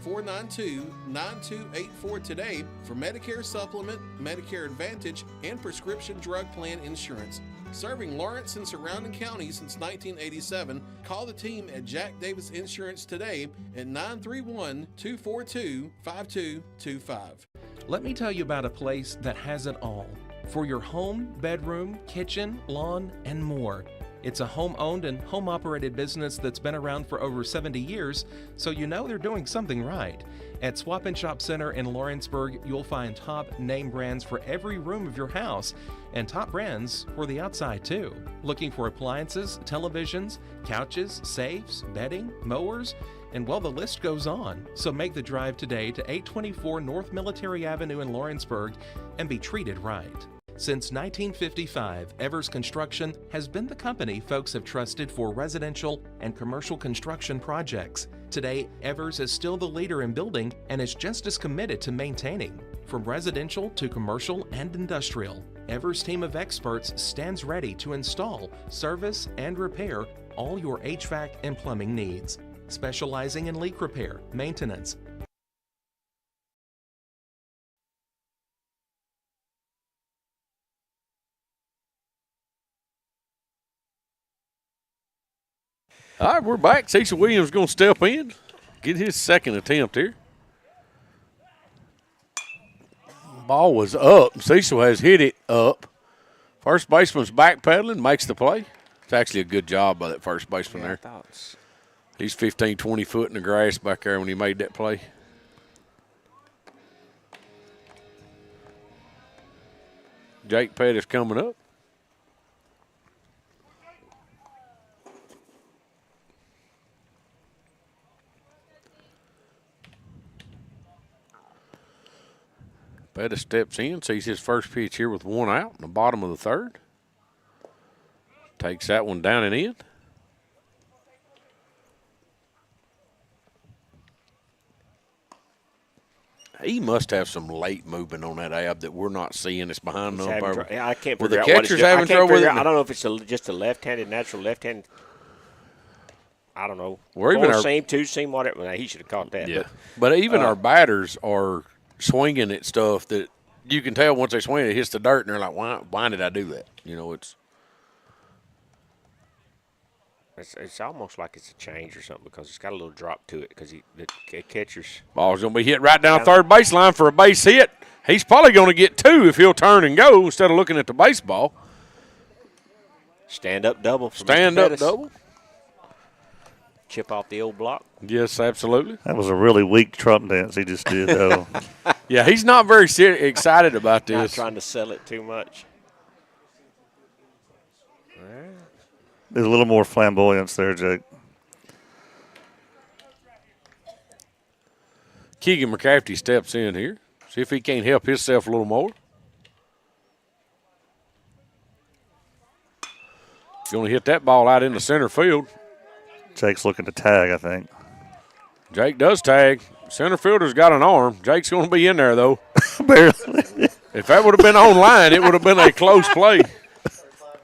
931-492-9284 today for Medicare Supplement, Medicare Advantage, and prescription drug plan insurance. Serving Lawrence and surrounding counties since 1987, call the team at Jack Davis Insurance today at 931-242-5225. Let me tell you about a place that has it all for your home, bedroom, kitchen, lawn, and more. It's a home-owned and home-operated business that's been around for over 70 years, so you know they're doing something right. At Swap and Shop Center in Lawrenceburg, you'll find top name brands for every room of your house and top brands for the outside too. Looking for appliances, televisions, couches, safes, bedding, mowers, and well, the list goes on. So make the drive today to 824 North Military Avenue in Lawrenceburg and be treated right. Since 1955, Evers Construction has been the company folks have trusted for residential and commercial construction projects. Today, Evers is still the leader in building and is just as committed to maintaining. From residential to commercial and industrial, Evers' team of experts stands ready to install, service, and repair all your HVAC and plumbing needs, specializing in leak repair, maintenance, All right, we're back. Cecil Williams going to step in, get his second attempt here. Ball was up. Cecil has hit it up. First baseman's backpedaling, makes the play. It's actually a good job by that first baseman there. He's 15, 20 foot in the grass back there when he made that play. Jake Pettis coming up. Pettis steps in, sees his first pitch here with 1 out in the bottom of the third. Takes that one down and in. He must have some late movement on that ab that we're not seeing. It's behind the umpire. I can't Well, figure the out what catcher's having trouble with it. I don't know if it's just a left-handed, natural left-handed. I don't know. Or even our seam, two seam, whatever. Well, he should have caught that. Yeah, but even our batters are swinging at stuff that you can tell once they swing it hits the dirt, and they're like, "Why did I do that?" You know, it's almost like it's a change or something because it's got a little drop to it because the catcher's ball's going to be hit right down third baseline for a base hit. He's probably going to get 2 if he'll turn and go instead of looking at the baseball. Stand-up double. Stand-up double. chip off the old block. Yes, absolutely. That was a really weak Trump dance he just did, though. Yeah, he's not very excited about this. Not trying to sell it too much. There's a little more flamboyance there, Jake. Keegan McCafferty steps in here. See if he can't help himself a little more. Going to hit that ball out in the center field. Jake's looking to tag, I think. Jake does tag. Center fielder's got an arm. Jake's going to be in there, though. Barely. If that would have been online, it would have been a close play.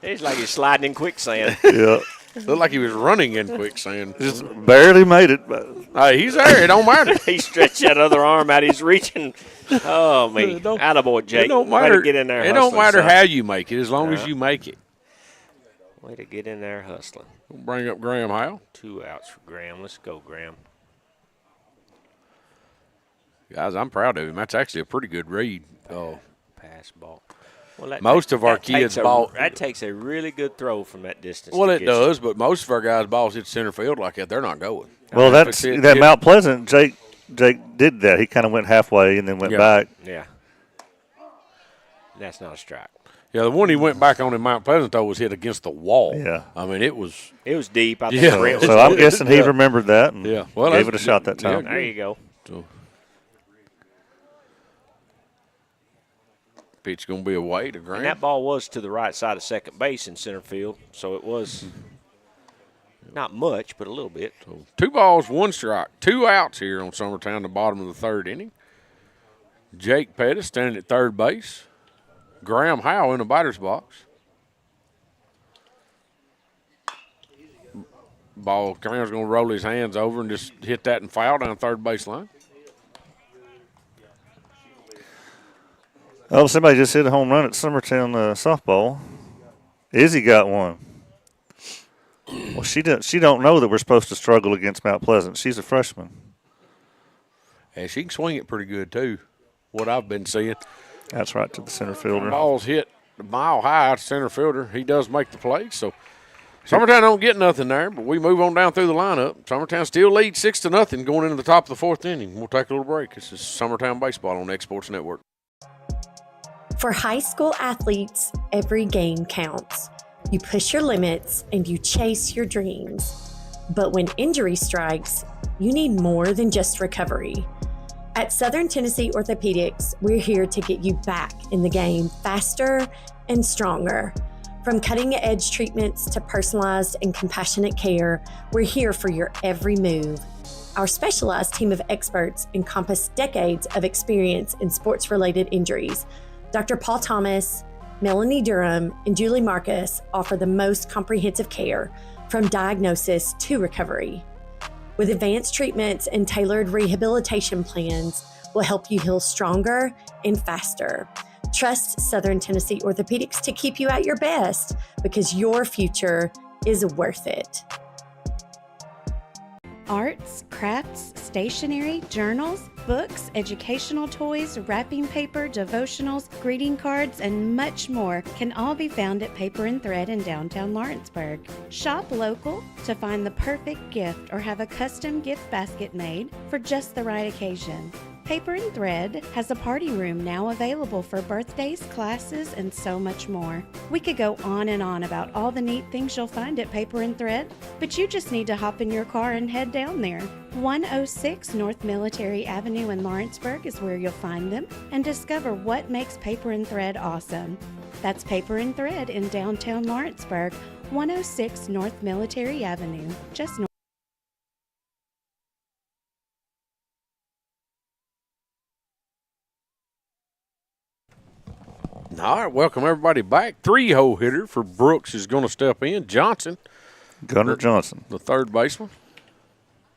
It's like he's sliding in quicksand. Yeah. Looked like he was running in quicksand. Just barely made it. But. Hey, he's there. It don't matter. He stretched that other arm out. He's reaching. Oh, me. Attaboy, Jake. It don't Way matter. to get in there It don't hustling, matter son. how you make it, as long as you make it. Way to get in there hustling. We'll bring up Graham Howell. 2 outs for Graham. Let's go, Graham. Guys, I'm proud of him. That's actually a pretty good read. Oh, pass ball. Well, most of our kids' ball. That takes a really good throw from that distance. Well, it does, but most of our guys' balls hit center field like that. They're not going. Well, that's that Mount Pleasant. Jake did that. He kind of went halfway and then went back. Yeah. That's not a strike. Yeah, the one he went back on in Mount Pleasant, though, was hit against the wall. Yeah. I mean, it was deep. I think yeah. So I'm guessing he remembered that and well, gave it a shot that time. Yeah, there you go. So, pitch going to be away to Graham. And that ball was to the right side of second base in center field, so it was not much, but a little bit. So 2 balls, 1 strike. 2 outs here on Summertown, the bottom of the 3rd inning. Jake Pettis standing at third base. Graham Howell in the batter's box. Ball, Graham's going to roll his hands over and just hit that and foul down third baseline. Oh, somebody just hit a home run at Summertown softball. Izzy got one. Well, she don't know that we're supposed to struggle against Mount Pleasant. She's a freshman. And she can swing it pretty good, too, what I've been seeing. That's right to the center fielder. Ball's hit a mile high to center fielder. He does make the play. So Summertown don't get nothing there, but we move on down through the lineup. Summertown still leads 6-0 going into the top of the 4th inning. We'll take a little break. This is Summertown Baseball on Exports Network. For high school athletes, every game counts. You push your limits and you chase your dreams. But when injury strikes, you need more than just recovery. At Southern Tennessee Orthopedics, we're here to get you back in the game faster and stronger. From cutting-edge treatments to personalized and compassionate care, we're here for your every move. Our specialized team of experts encompass decades of experience in sports-related injuries. Dr. Paul Thomas, Melanie Durham, and Julie Marcus offer the most comprehensive care, from diagnosis to recovery. With advanced treatments and tailored rehabilitation plans, we'll help you heal stronger and faster. Trust Southern Tennessee Orthopedics to keep you at your best, because your future is worth it. Arts, crafts, stationery, journals, books, educational toys, wrapping paper, devotionals, greeting cards, and much more can all be found at Paper and Thread in downtown Lawrenceburg. Shop local to find the perfect gift or have a custom gift basket made for just the right occasion. Paper and Thread has a party room now available for birthdays, classes, and so much more. We could go on and on about all the neat things you'll find at Paper and Thread, but you just need to hop in your car and head down there. 106 North Military Avenue in Lawrenceburg is where you'll find them and discover what makes Paper and Thread awesome. That's Paper and Thread in downtown Lawrenceburg, 106 North Military Avenue, just north. All right, welcome everybody back. 3-hole hitter for Brooks is going to step in. Johnson. Gunnar Johnson. The third baseman.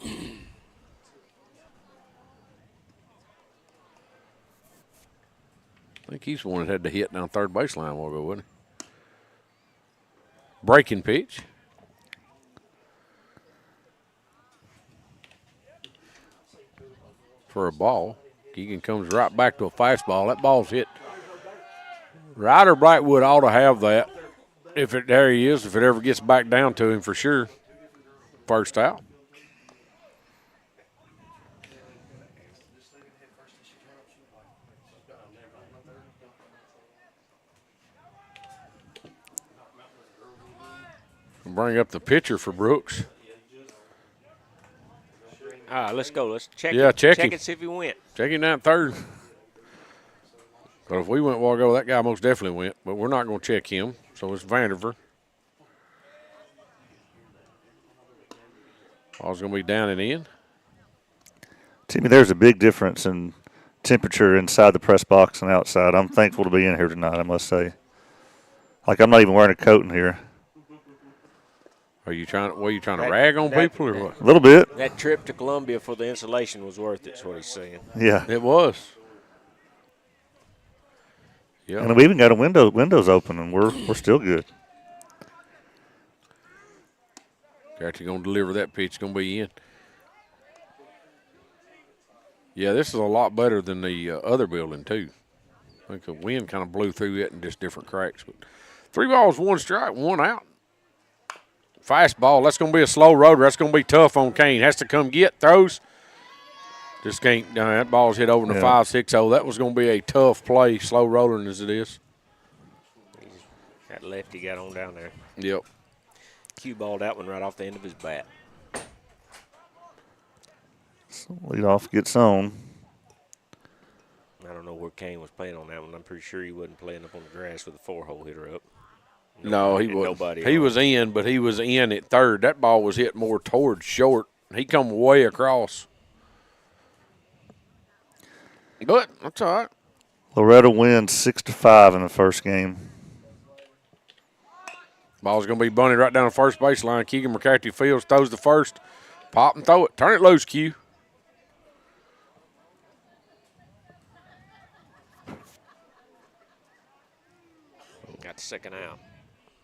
I think he's the one that had to hit down third baseline a while ago, wasn't he? Breaking pitch. For a ball. Keegan comes right back to a fastball. That ball's hit. Ryder Blackwood ought to have that. There he is, if it ever gets back down to him for sure. First out. Bring up the pitcher for Brooks. All right, let's go. Let's check Yeah, it. check Check him. it, see if he went. Check him down third. But if we went a while ago, that guy most definitely went. But we're not going to check him. So it's Vanderver. Ball's going to be down and in. Timmy, there's a big difference in temperature inside the press box and outside. I'm thankful to be in here tonight, I must say. Like, I'm not even wearing a coat in here. Are you trying to rag on people or what? A little bit. That trip to Columbia for the insulation was worth it, is what he's saying. Yeah. It was. Yeah. And we even got windows open, and we're still good. Actually going to deliver that pitch. Going to be in. Yeah, this is a lot better than the other building, too. I think the wind kind of blew through it in just different cracks. But 3 balls, 1 strike, 1 out. Fastball. That's going to be a slow rotor. That's going to be tough on Kane. Has to come get, throws. Just can't. That ball's hit over in the 5-6-0. That was going to be a tough play, slow rolling as it is. That lefty got on down there. Yep. Cue balled that one right off the end of his bat. So lead off gets on. I don't know where Kane was playing on that one. I'm pretty sure he wasn't playing up on the grass with a 4-hole hitter up. No, he wasn't. He was in, but he was in at third. That ball was hit more towards short. He come way across. But that's all right. Loretta wins 6-5 in the first game. Ball's going to be bunted right down the first baseline. Keegan McCarthy fields, throws the first. Pop and throw it. Turn it loose, Q. Got the second out.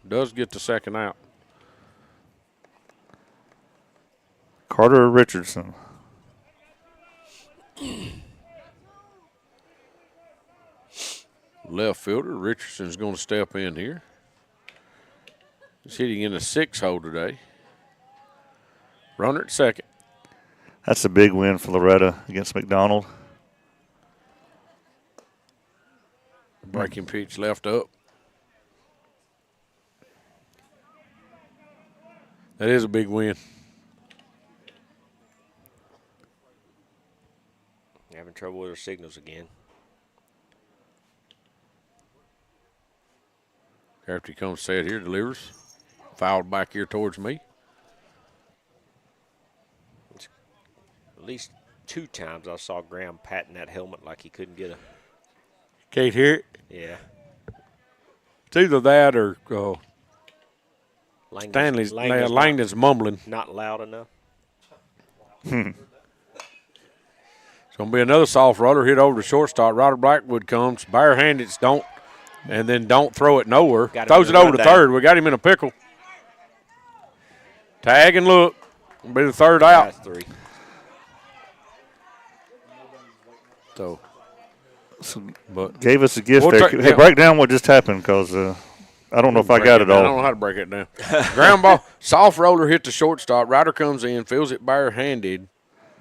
Does get the second out. Carter Richardson. Left fielder. Richardson's going to step in here. He's hitting in the 6-hole today. Runner at second. That's a big win for Loretta against McDonald. Breaking pitch left up. That is a big win. Having trouble with her signals again. After he comes set here, delivers. Fouled back here towards me. At least 2 times I saw Graham patting that helmet like he couldn't get a. Can't hear it? Yeah. It's either that or Langdon's Langdon's mumbling. Not loud enough. It's going to be another soft roller hit over to shortstop. Ryder Blackwood comes. Barehanded, don't throw it nowhere. Throws it over to third. We got him in a pickle. Tag and look. Will be the third out. That's 3. But gave us a gift there. Hey, break down what just happened because I don't know if I got it all. I don't know how to break it down. Ground ball, soft roller hit the shortstop. Ryder comes in, feels it barehanded.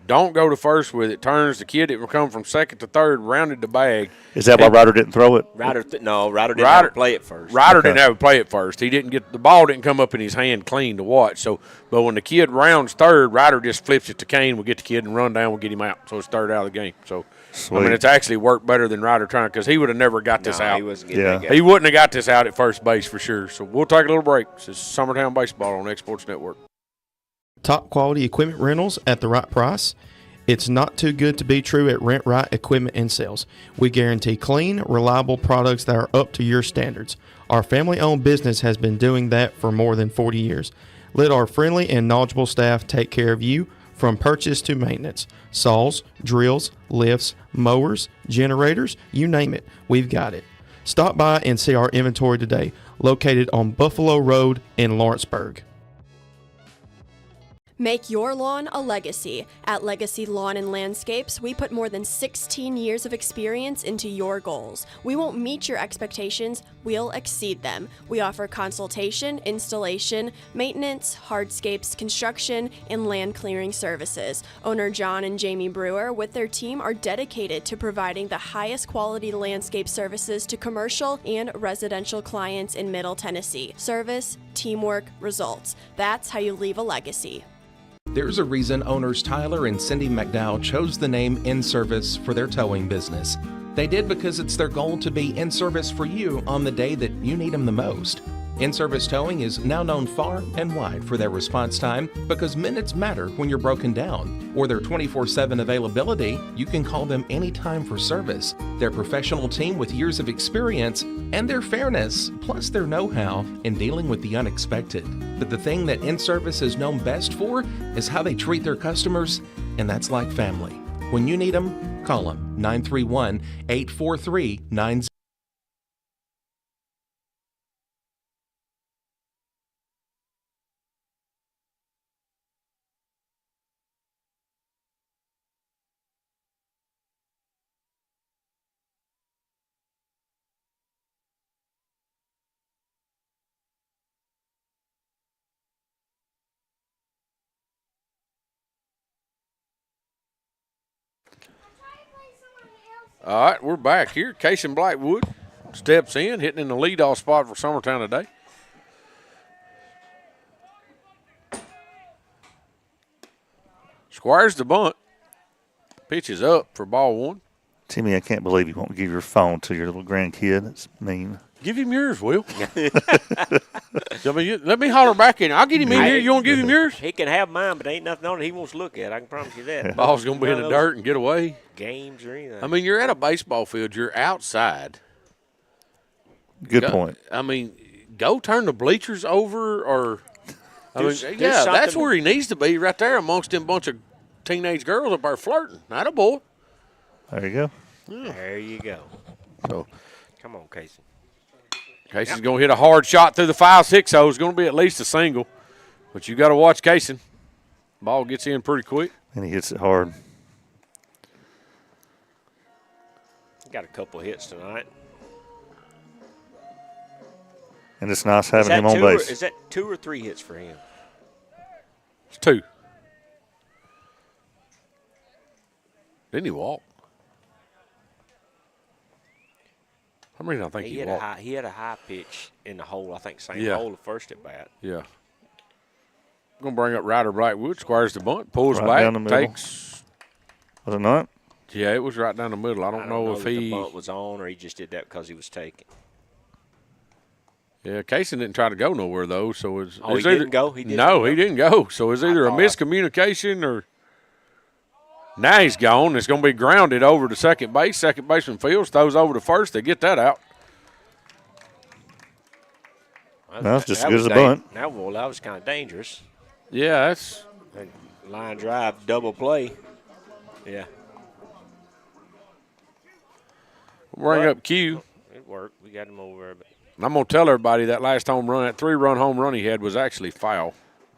Don't go to first with it. Turns the kid that will come from second to third, rounded the bag. Is that why Ryder didn't throw it? Ryder didn't have to play it first. Ryder didn't have to play it first. He didn't get the ball didn't come up in his hand clean to watch. So, but when the kid rounds third, Ryder just flips it to Kane. We'll get the kid and run down. We'll get him out. So it's third out of the game. So sweet. I mean, it's actually worked better than Ryder trying because he would have never got this out. He wasn't getting that game. He wouldn't have got this out at first base for sure. So we'll take a little break. This is Summertown Baseball on Exports Network. Top quality equipment rentals at the right price. It's not too good to be true at Rent Right Equipment and Sales. We guarantee clean, reliable products that are up to your standards. Our family-owned business has been doing that for more than 40 years. Let our friendly and knowledgeable staff take care of you from purchase to maintenance. Saws, drills, lifts, mowers, generators, you name it, we've got it. Stop by and see our inventory today, located on Buffalo Road in Lawrenceburg. Make your lawn a legacy. At Legacy Lawn and Landscapes, we put more than 16 years of experience into your goals. We won't meet your expectations, we'll exceed them. We offer consultation, installation, maintenance, hardscapes, construction, and land clearing services. Owner John and Jamie Brewer, with their team, are dedicated to providing the highest quality landscape services to commercial and residential clients in Middle Tennessee. Service, teamwork, results. That's how you leave a legacy. There's a reason owners Tyler and Cindy McDowell chose the name In Service for their towing business. They did because it's their goal to be in service for you on the day that you need them the most. In-Service Towing is now known far and wide for their response time because minutes matter when you're broken down. Or their 24/7 availability, you can call them anytime for service. Their professional team with years of experience and their fairness, plus their know-how in dealing with the unexpected. But the thing that In-Service is known best for is how they treat their customers, and that's like family. When you need them, call them 931-843-90. All right, we're back here. Casey Blackwood steps in, hitting in the leadoff spot for Summertown today. Squires the bunt. Pitch is up for ball one. Timmy, I can't believe you won't give your phone to your little grandkid. That's mean. Give him yours, Will. Let me holler back in. I'll get him in here. You want to give him yours? He can have mine, but ain't nothing on it he wants to look at. I can promise you that. Ball's going to be in the dirt and get away. Games or anything. I mean, you're at a baseball field. You're outside. Good point. I mean, go turn the bleachers over or – that's where he needs to be, right there amongst them bunch of teenage girls up there flirting. Not a boy. There you go. Yeah. There you go. So, come on, Casey. Casey's going to hit a hard shot through the 5-6. So it's going to be at least a single. But you got to watch Casey. Ball gets in pretty quick. And he hits it hard. Got a couple of hits tonight. And it's nice having him on base. Is that 2 or 3 hits for him? It's 2. Didn't he walk? I mean, I think he walked. He had a high pitch in the hole, I think, same Yeah. hole the first at bat. Yeah. Going to bring up Ryder Blackwood, squares the bunt, pulls Right back, down the middle. takes. Was it not? Yeah, it was right down the middle. I don't know if the bunt was on or he just did that because he was taking. Yeah, Casey didn't try to go nowhere, though. So it's he either, didn't go? He didn't no, go? he didn't go. So it's either a miscommunication or now he's gone. It's going to be grounded over to second base. Second baseman fields, throws over to first. They get that out. No, it's just as good as a bunt. That was kind of dangerous. Yeah, that's line drive, double play. Yeah. Bring up Q. It worked. We got him over. But I'm going to tell everybody that last home run, that 3-run home run he had was actually foul.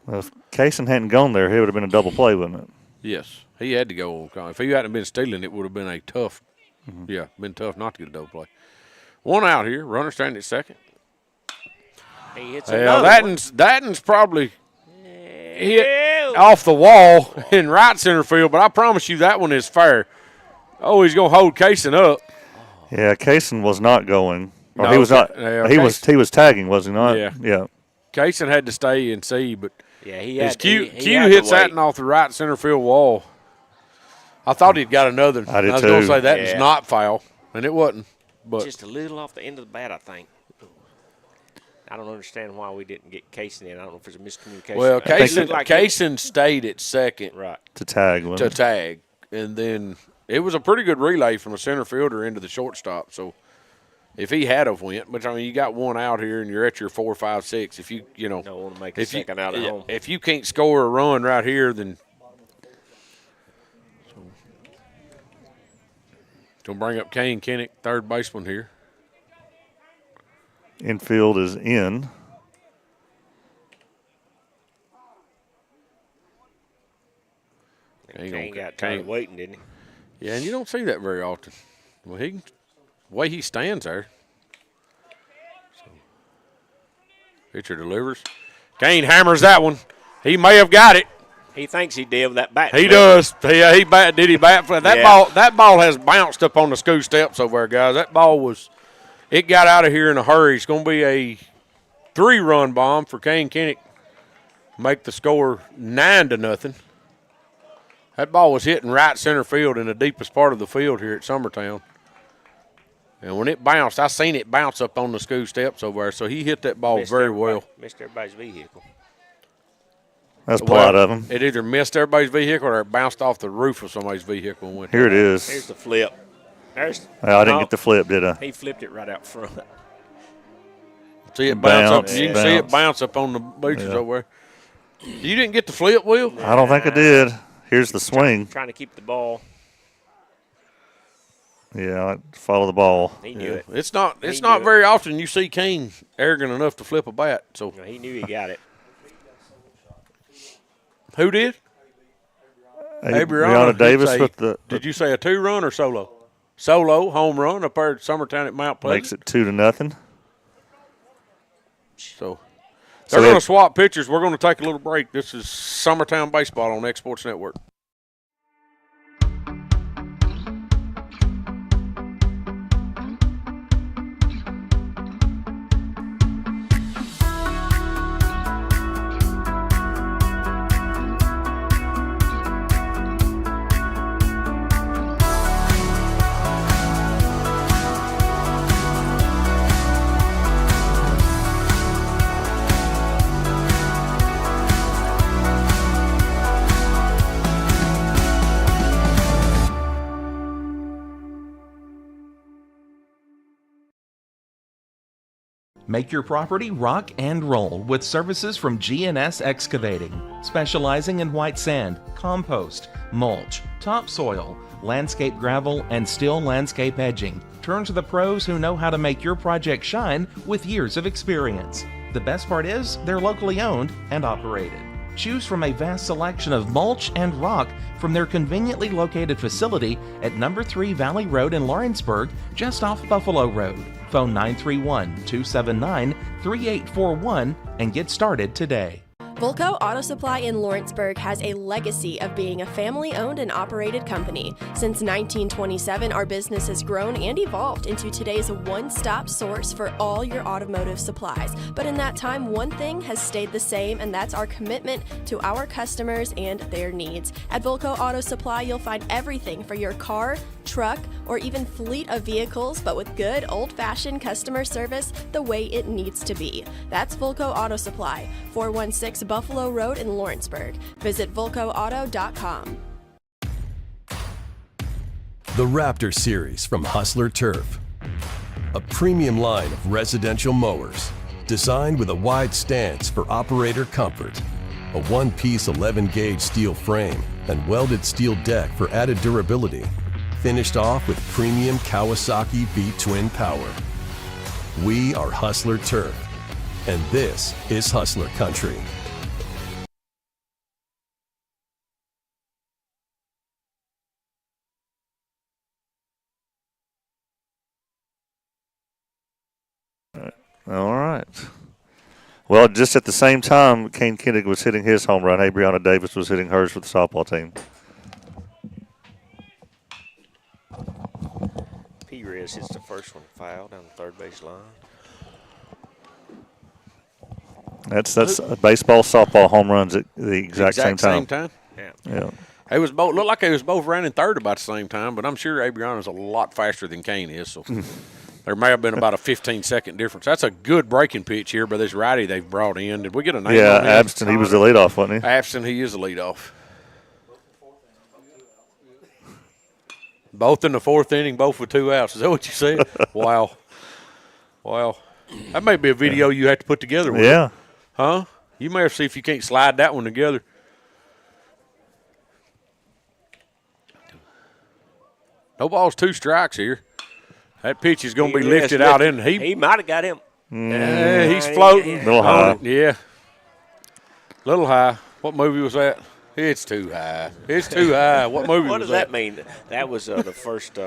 Well, if Kaysen hadn't gone there, it would have been a double play, wouldn't it? Yes. He had to go. If he hadn't been stealing, it would have been a tough, been tough not to get a double play. One out here. Runner standing at second. He hits Datton's probably hit off the wall in right center field, but I promise you that one is fair. Oh, he's going to hold Kaysen up. Yeah, Kaysen was not going. Or No, he was not. yeah, he was tagging, was he not? Yeah. Yeah. Kaysen had to stay and see, but Q had hits to that one off the right center field wall. I thought he'd got another. I did was going to too. say that was not foul, and it wasn't. But just a little off the end of the bat, I think. I don't understand why we didn't get Kaysen in. I don't know if there's a miscommunication. Well, Kaysen stayed at second to tag. And then it was a pretty good relay from a center fielder into the shortstop. So if he had have went, but I mean, you got one out here and you're at your 4, 5, 6. If you don't want to make a second out at home. If you can't score a run right here, then gonna bring up Kane Kinnick, third baseman here. Infield is in. Kane got tired of waiting, didn't he? Yeah, and you don't see that very often. Well, the way he stands there. So, pitcher delivers. Kane hammers that one. He may have got it. He thinks he did with that bat. He does. Did he bat for that ball? That ball has bounced up on the school steps over there, guys. That ball it got out of here in a hurry. It's going to be a 3-run bomb for Kane Kinnick. Make the score 9-0. That ball was hitting right center field in the deepest part of the field here at Summertown. And when it bounced, I seen it bounce up on the school steps over there. So he hit that ball very well. Missed everybody's vehicle. That's polite of him. It either missed everybody's vehicle or it bounced off the roof of somebody's vehicle and went. Here it is. Here's the flip. I didn't get the flip, did I? He flipped it right out front. See it bounce up. You can see it bounce up on the bleachers over there. You didn't get the flip, Will? I don't think I did. Here's the swing. Trying to keep the ball. Yeah, follow the ball. He knew it. It's not very often you see Kane arrogant enough to flip a bat. So he knew he got it. Who did? Brianna Davis with the. Did you say a 2-run or solo? Solo home run up there at Summertown at Mount Pleasant. Makes it 2-0. So they're going to swap pitchers. We're going to take a little break. This is Summertown Baseball on X Sports Network. Make your property rock and roll with services from G&S Excavating, specializing in white sand, compost, mulch, topsoil, landscape gravel, and steel landscape edging. Turn to the pros who know how to make your project shine with years of experience. The best part is they're locally owned and operated. Choose from a vast selection of mulch and rock from their conveniently located facility at number 3 Valley Road in Lawrenceburg, just off Buffalo Road. Phone 931-279-3841 and get started today. Volco Auto Supply in Lawrenceburg has a legacy of being a family-owned and operated company. Since 1927, our business has grown and evolved into today's one-stop source for all your automotive supplies. But in that time, one thing has stayed the same, and that's our commitment to our customers and their needs. At Volco Auto Supply, you'll find everything for your car, truck, or even fleet of vehicles, but with good old-fashioned customer service the way it needs to be. That's Volco Auto Supply, 416 Buffalo Road in Lawrenceburg. Visit VolcoAuto.com. The Raptor Series from Hustler Turf. A premium line of residential mowers designed with a wide stance for operator comfort. A one-piece 11-gauge steel frame and welded steel deck for added durability. Finished off with premium Kawasaki V-twin power. We are Hustler Turf, and this is Hustler Country. All right. Well, just at the same time, Kane Kinnick was hitting his home run. Brianna Davis was hitting hers for the softball team. P-Rez hits the first one foul down the third base line. That's baseball, softball home runs at the exact same time. Yeah. They was both looked like they was both running third about the same time, but I'm sure Brianna's a lot faster than Kane is. So there may have been about a 15-second difference. That's a good breaking pitch here by this righty they've brought in. Did we get a name on him? Abston. He was the leadoff, wasn't he? Abston, he is the leadoff. Both in the fourth inning, both with 2 outs. Is that what you said? Wow. That may be a video you have to put together. Yeah. Huh? You may have to see if you can't slide that one together. No balls, 2 strikes here. That pitch is going to be lifted out in. He might have got him. He's floating. Little high. Yeah. Little high. What movie was that? It's too high. It's too high. What movie What was does that mean? That was the first.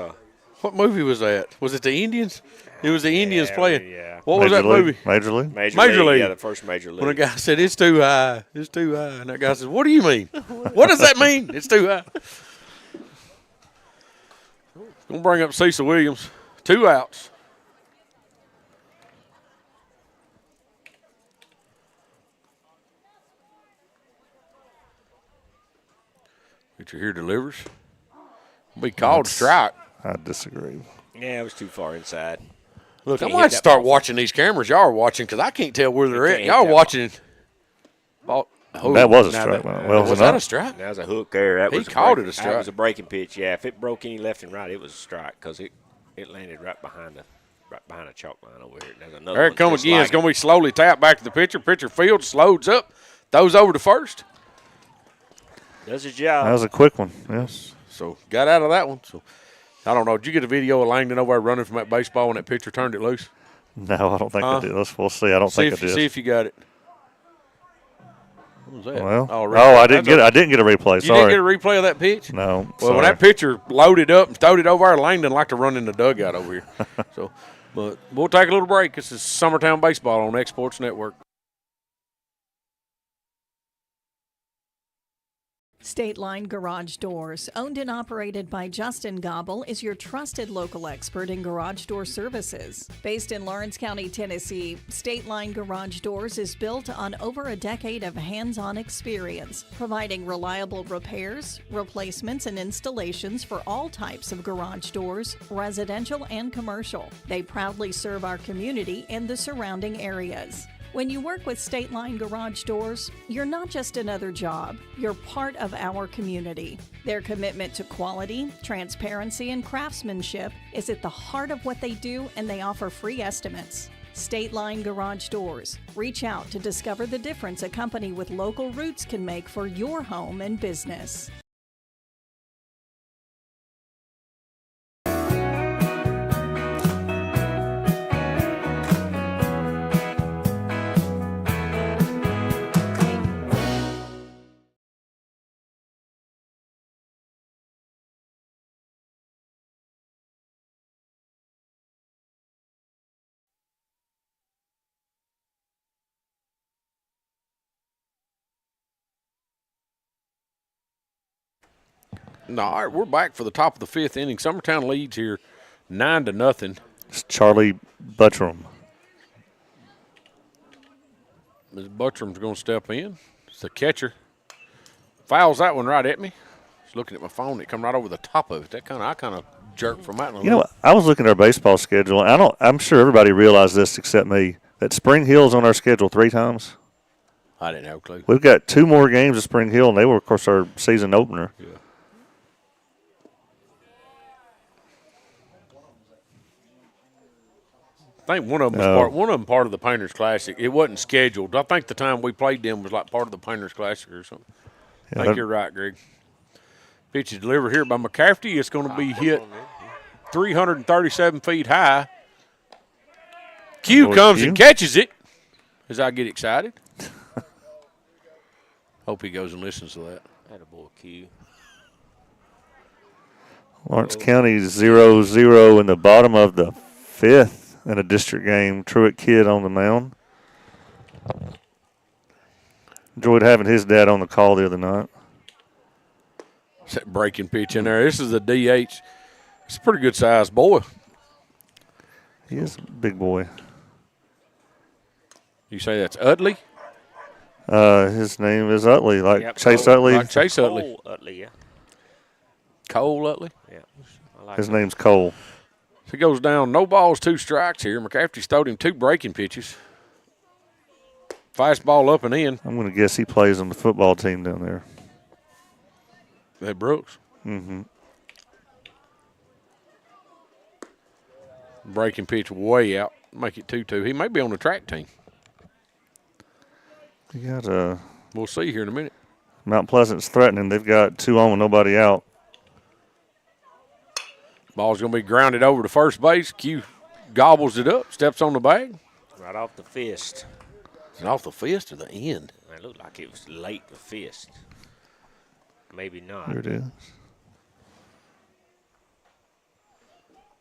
What movie was that? Was it the Indians? It was the Indians playing. Yeah. What was that movie? Major League. Major League. Yeah, the first Major League. When a guy said, it's too high. It's too high. And that guy says, what do you mean? What does that mean? It's too high. Going to bring up Cecil Williams. 2 outs. Pitcher here delivers. Be called strike. I disagree. Yeah, it was too far inside. Look, I might start watching these cameras y'all are watching because I can't tell where they're at. Y'all are watching. That was a strike. Well, was that a strike? That was a hook there. He called it a strike. That was a breaking pitch. Yeah, if it broke any left and right, it was a strike because it landed right behind the chalk line over here. There's another There it comes again. It's going to be slowly tapped back to the pitcher. Pitcher fields, loads up, throws over to first. Does his job. That was a quick one. Yes. So got out of that one. So I don't know. Did you get a video of Langdon over there running from that baseball when that pitcher turned it loose? No, I don't think I did. We'll see. I don't think I did. See if you got it. What was that? Well, I didn't get a replay. You didn't get a replay of that pitch? No. Well, when that pitcher loaded up and throwed it over there, Langdon liked to run in the dugout over here. So, but we'll take a little break. This is Summertown Baseball on X Sports Network. State Line Garage Doors, owned and operated by Justin Gobble, is your trusted local expert in garage door services. Based in Lawrence County, Tennessee, State Line Garage Doors is built on over a decade of hands-on experience, providing reliable repairs, replacements, and installations for all types of garage doors, residential and commercial. They proudly serve our community and the surrounding areas. When you work with State Line Garage Doors, you're not just another job, you're part of our community. Their commitment to quality, transparency, and craftsmanship is at the heart of what they do, and they offer free estimates. State Line Garage Doors. Reach out to discover the difference a company with local roots can make for your home and business. No, all right, we're back for the top of the 5th inning. Summertown leads here 9-0. It's Charlie Buttram. Ms. Buttram's going to step in. It's the catcher. Fouls that one right at me. Just looking at my phone, it come right over the top of it. I kind of jerked from that one. You know what? I was looking at our baseball schedule. I'm sure everybody realized this except me, that Spring Hill's on our schedule 3 times. I didn't have a clue. We've got 2 more games at Spring Hill, and they were, of course, our season opener. Yeah. I think one of them part of the Painters Classic. It wasn't scheduled. I think the time we played them was like part of the Painters Classic or something. I think you're right, Greg. Pitch is delivered here by McCafferty. It's going to be hit 337 feet high. Q comes and catches it as I get excited. Hope he goes and listens to that. Attaboy, Q. Lawrence County 0-0 in the bottom of the 5th. In a district game, Truett Kidd on the mound. Enjoyed having his dad on the call the other night. It's that breaking pitch in there. This is a DH. It's a pretty good sized boy. He is a big boy. You say that's Utley? His name is Utley, like Chase Utley. Like Chase Utley. Cole Utley, yeah. Cole Utley? Yeah. His name's Cole. He goes down, no balls, 2 strikes here. McCafferty's throwed him 2 breaking pitches. Fastball up and in. I'm going to guess he plays on the football team down there. That Brooks. Mm-hmm. Breaking pitch way out. Make it 2-2. He may be on the track team. You got We'll see here in a minute. Mount Pleasant's threatening. They've got 2 on with nobody out. Ball's going to be grounded over to first base. Q gobbles it up, steps on the bag. Right off the fist. Is it off the fist or the end? It looked like it was late the fist. Maybe not. Here it is.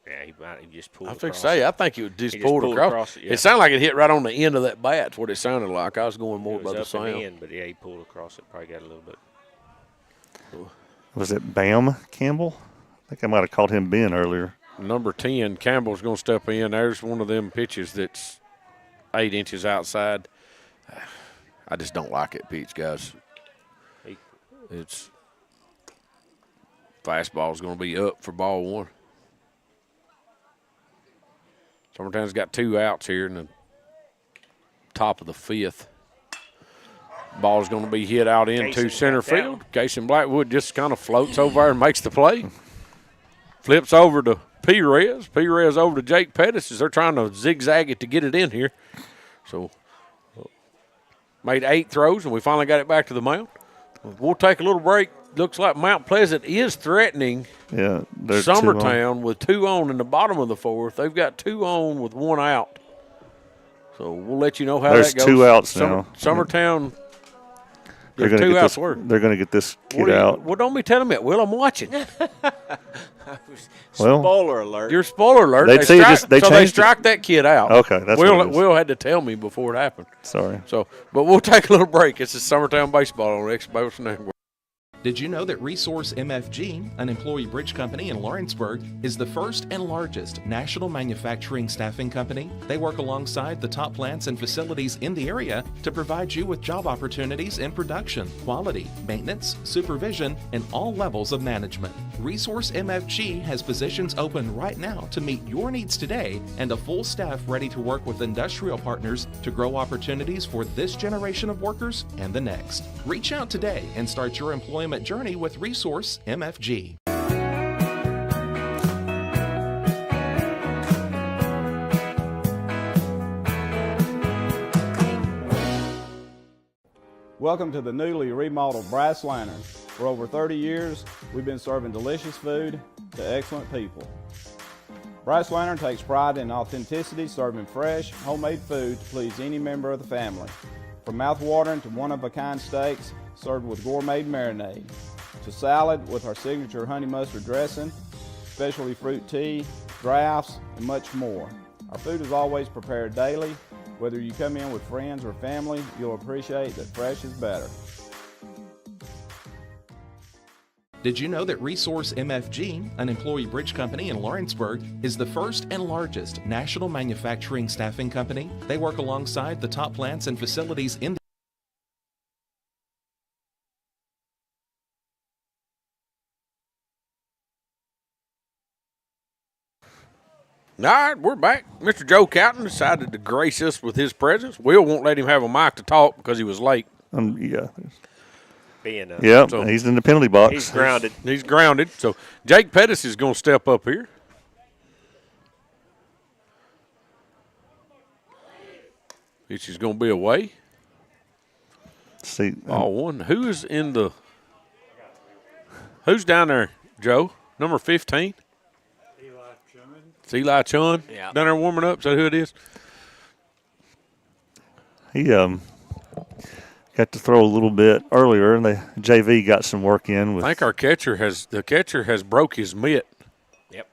Yeah, he just pulled. I across think say it. I think it just He pulled across. it. Yeah. It sounded like it hit right on the end of that bat. That's what it sounded like. I was going more It was by the up sound. and in, but yeah, he pulled across it. Probably got a little bit. Was it Bam Campbell? I think I might have called him Ben earlier. Number 10, Campbell's going to step in. There's one of them pitches that's 8 inches outside. I just don't like it pitch, guys. It's fastball's going to be up for ball one. Summertown's got 2 outs here in the top of the 5th. Ball's going to be hit out into center field. Casey Blackwood just kind of floats over there and makes the play. Flips over to Perez. Perez over to Jake Pettis as they're trying to zigzag it to get it in here. So made 8 throws, and we finally got it back to the mound. We'll take a little break. Looks like Mount Pleasant is threatening Summertown with 2 on in the bottom of the 4th. They've got 2 on with 1 out. So we'll let you know how There's that goes. 2 outs now. Summertown, They're there's going 2 outs. They're going to get this kid out. Well, don't be telling me that, Will. I'm watching. Well, spoiler alert. Your spoiler alert. They strike that kid out. Okay, that's what it is. Will had to tell me before it happened. Sorry. So, but we'll take a little break. This is Summertown Baseball on Expo Network. Did you know that Resource MFG, an employee bridge company in Lawrenceburg, is the first and largest national manufacturing staffing company? They work alongside the top plants and facilities in the area to provide you with job opportunities in production, quality, maintenance, supervision, and all levels of management. Resource MFG has positions open right now to meet your needs today and a full staff ready to work with industrial partners to grow opportunities for this generation of workers and the next. Reach out today and start your employment journey with Resource MFG. Welcome to the newly remodeled Brass Lantern. For over 30 years, we've been serving delicious food to excellent people. Brass Lantern takes pride in authenticity, serving fresh, homemade food to please any member of the family. From mouth-watering to one-of-a-kind steaks served with gourmet marinade, to salad with our signature honey mustard dressing, specialty fruit tea, drafts, and much more. Our food is always prepared daily. Whether you come in with friends or family, you'll appreciate that fresh is better. Did you know that Resource MFG, an employee bridge company in Lawrenceburg, is the first and largest national manufacturing staffing company? They work alongside the top plants and facilities in the All right, we're back. Mr. Joe Cowton decided to grace us with his presence. Will won't let him have a mic to talk because he was late. Yeah. Being he's in the penalty box. He's grounded. He's grounded. So Jake Pettis is going to step up here. This is going to be away. See, ball one. Who's down there, Joe? Number 15? It's Eli Chun. Yeah. Down there warming up. Is that who it is? He got to throw a little bit earlier, and the JV got some work in. With I think our catcher has broke his mitt. Yep.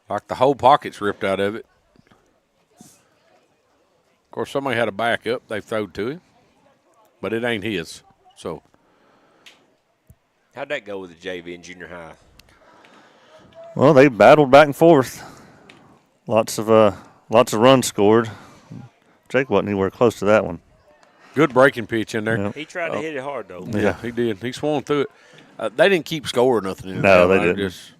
Like the whole pocket's ripped out of it. Of course, somebody had a backup. They throwed to him, but it ain't his. So, how'd that go with the JV in junior high? Well, they battled back and forth. Lots of runs scored. Jake wasn't anywhere close to that one. Good breaking pitch in there. Yep. He tried to hit it hard, though. Yeah, he did. He swung through it. They didn't keep score or nothing. No, they didn't.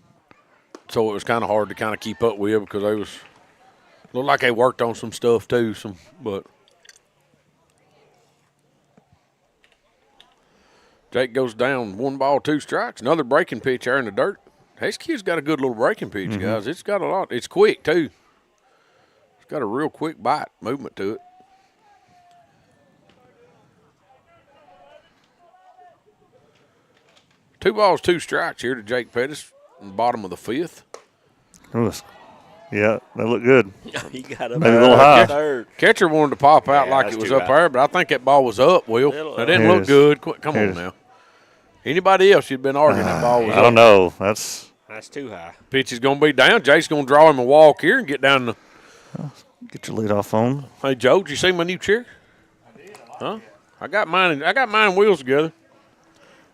So it was kind of hard to kind of keep up with because they looked like they worked on some stuff too. But Jake goes down 1 ball, 2 strikes. Another breaking pitch there in the dirt. This kid's got a good little breaking pitch, guys. It's got a lot. It's quick too. It's got a real quick bite movement to it. Two balls, 2 strikes here to Jake Pettis in the bottom of the 5th. Yeah, that looked good. He got up maybe a little high. Third. Catcher wanted to pop out like it was up there, but I think that ball was up, Will. That didn't look good. Come on now. Anybody else you'd been arguing that ball was I don't know. That's too high. Pitch is going to be down. Jake's going to draw him a walk here and get down the. Get your lead off on. Hey, Joe, did you see my new chair? I did. Huh? I got mine and wheels together.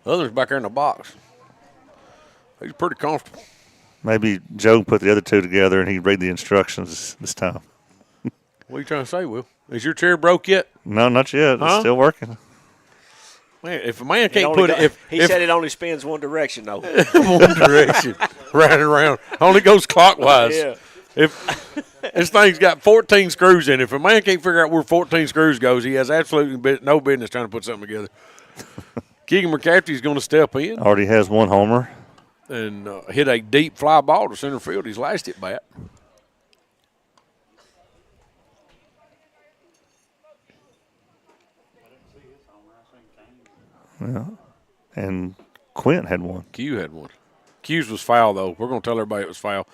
The other's back there in the box. He's pretty comfortable. Maybe Joe put the other two together and he'd read the instructions this time. What are you trying to say, Will? Is your chair broke yet? No, not yet. Huh? It's still working. Man, if a man can't put it, He said it only spins one direction, though. one direction, right and around, only goes clockwise. Yeah. If this thing's got 14 screws in it, if a man can't figure out where 14 screws goes, he has absolutely no business trying to put something together. Keegan McCafferty's going to step in. Already has one homer. And hit a deep fly ball to center field. His last at bat. Yeah. And Quint had one. Q had one. Q's was foul, though. We're going to tell everybody it was foul.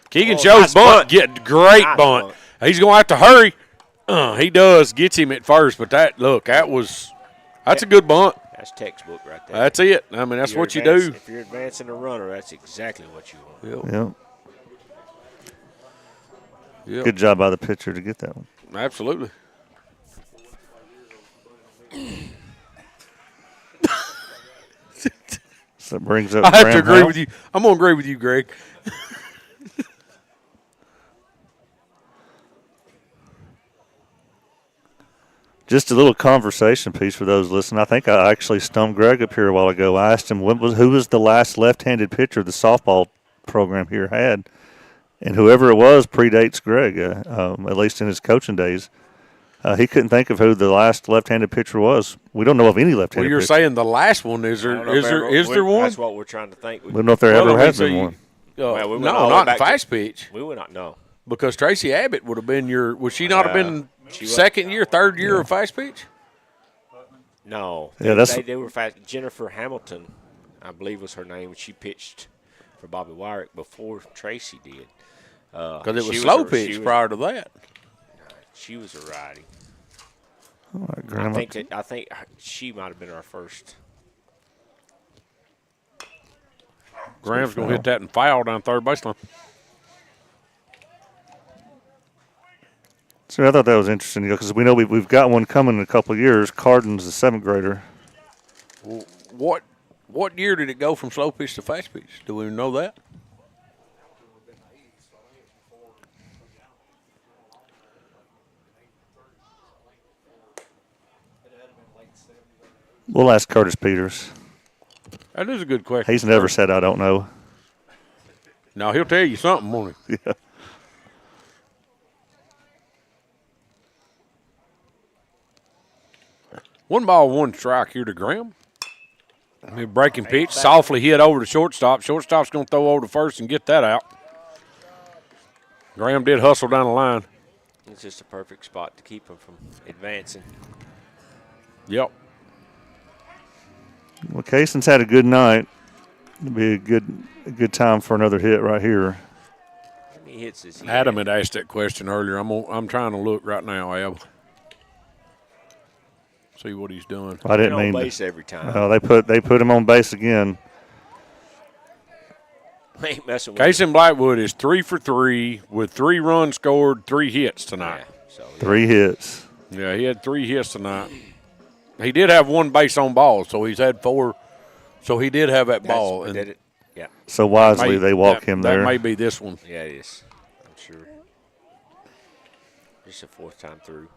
Keegan shows nice bunt. bunt. Great Nice bunt. bunt. He's going to have to hurry. He does. Gets him at first. But that's a good bunt. That's textbook right there. That's it. I mean, that's If you're what you do. If you're advancing a runner, that's exactly what you want. Yep. Yep. Good job by the pitcher to get that one. Absolutely. So that brings up I have Graham to agree House. with you. I'm going to agree with you, Greg. Just a little conversation piece for those listening. I think I actually stumped Greg up here a while ago. I asked him who was the last left-handed pitcher the softball program here had, and whoever it was predates Greg, at least in his coaching days. He couldn't think of who the last left-handed pitcher was. We don't know of any left-handed Well, you're pitcher. saying the last one. Is there one? That's what we're trying to think. We don't know if there ever has been one. Well, we went no, all the way not in back to- fast pitch. We would not know. Because Tracy Abbott would have been would she not have been second year, third year of fast pitch? No. Yeah, they were fast. Jennifer Hamilton, I believe was her name. She pitched for Bobby Wyrick before Tracy did. Because it was slow pitch prior to that. She was a righty. All right, Graham. I think she might have been our first. Graham's going to hit that and foul down third baseline. So I thought that was interesting because we know we've got one coming in a couple of years. Carden's the seventh grader. What year did it go from slow pitch to fast pitch? Do we know that? We'll ask Curtis Peters. That is a good question. He's never said I don't know. No, he'll tell you something, won't he? Yeah. One ball, one strike here to Graham. Breaking pitch, softly hit over to shortstop. Shortstop's going to throw over to first and get that out. Graham did hustle down the line. It's just a perfect spot to keep him from advancing. Yep. Well, Cason's had a good night. It'll be a good time for another hit right here. How many hits is he Adam had? had asked that question earlier. I'm trying to look right now, Ab. See what he's doing. I didn't on mean base every time. Oh, they put him on base again. They ain't messing with Casey Blackwood is 3 for 3 with 3 runs scored, 3 hits tonight. So, 3 hits. Yeah, he had 3 hits tonight. He did have 1 base on ball, so he's had 4. So he did have that ball. Did it? Yeah. So wisely they walk him there. That may be this one. Yeah, it is. I'm sure. Just a 4th time through.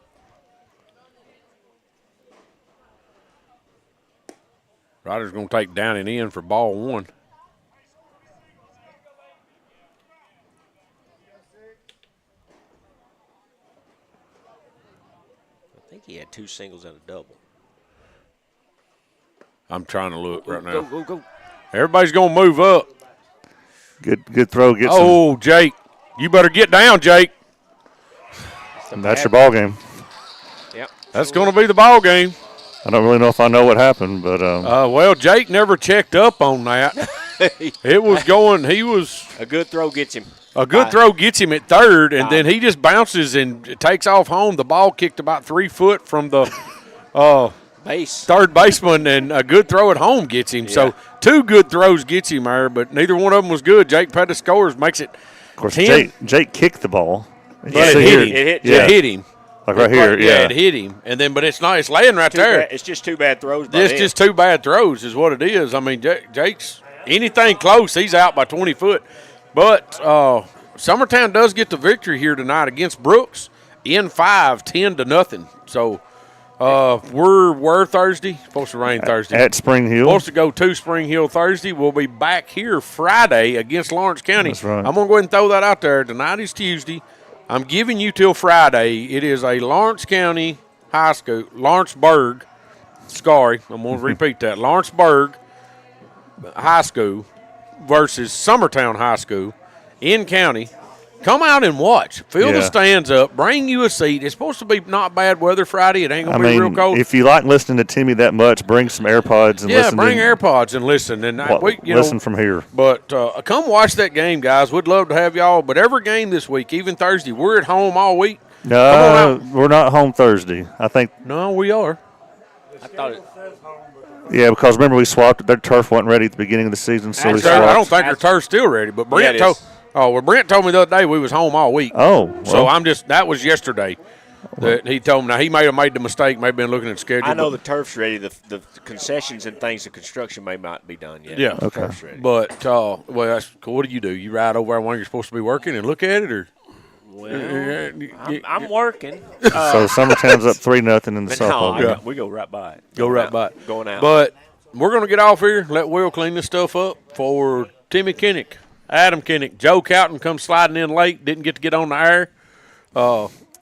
Ryder's going to take down and in for ball 1. I think he had 2 singles and a double. I'm trying to look right now. Go. Everybody's going to move up. Good throw. Oh, Jake. You better get down, Jake. And that's your ball game. Yep. That's going to be the ball game. I don't really know if I know what happened, but well, Jake never checked up on that. It was going. He was a good throw gets him. A good throw gets him at third, and then he just bounces and takes off home. The ball kicked about 3 foot from the Base. third baseman, and a good throw at home gets him. Yeah. So 2 good throws gets him there, but neither one of them was good. Jake Pettis scores, makes it Of course, 10. Jake kicked the ball. But it hit him. Like right here, yeah. It hit him. And then, but it's not, it's laying right there. It's just 2 bad throws by It's him. just 2 bad throws is what it is. I mean, Jake's anything close, he's out by 20 foot. But Summertown does get the victory here tonight against Brooks in 5, 10-0. So we're Thursday. Supposed to rain Thursday. At Spring Hill. Supposed to go to Spring Hill Thursday. We'll be back here Friday against Lawrence County. That's right. I'm going to go ahead and throw that out there. Tonight is Tuesday. I'm giving you till Friday. It is a Lawrence County High School, Lawrenceburg. Sorry, I'm going to repeat that. Lawrenceburg High School versus Summertown High School in county. Come out and watch. Fill the stands up. Bring you a seat. It's supposed to be not bad weather Friday. It ain't going to be real cold. If you like listening to Timmy that much, bring some AirPods and listen. Yeah, bring AirPods and listen. And listen from here. But come watch that game, guys. We'd love to have y'all. But every game this week, even Thursday, we're at home all week. No, we're not home Thursday. I think. No, we are. I thought it. Yeah, because remember we swapped it. Their turf wasn't ready at the beginning of the season, so we swapped. I don't think their turf's still ready. But Brent Brent told me the other day we was home all week. Oh, well. So that was yesterday. That he told me. Now he may have made the mistake. May have been looking at the schedule. I know the turf's ready. The concessions and things, the construction may not be done yet. Yeah. The turf's ready. But well, that's cool. What do? You ride over when you're supposed to be working and look at it, or? Well, I'm working. So Summertown's up 3-0 in the softball game. We go right by it. Go right by it. Going out. But we're going to get off here. Let Will clean this stuff up for Timmy Kinnick, Adam Kinnick. Joe Cowton comes sliding in late. Didn't get to get on the air.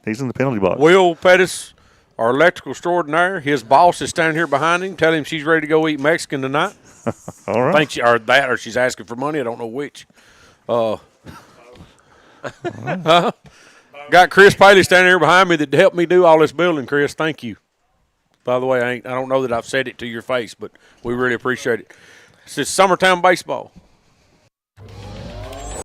He's in the penalty box. Will Pettis, our electrical extraordinaire. His boss is standing here behind him. Tell him she's ready to go eat Mexican tonight. All right. I think or she's asking for money. I don't know which. Got Chris Paley standing here behind me that helped me do all this building. Chris, thank you. By the way, I don't know that I've said it to your face, but we really appreciate it. This is Summertown baseball.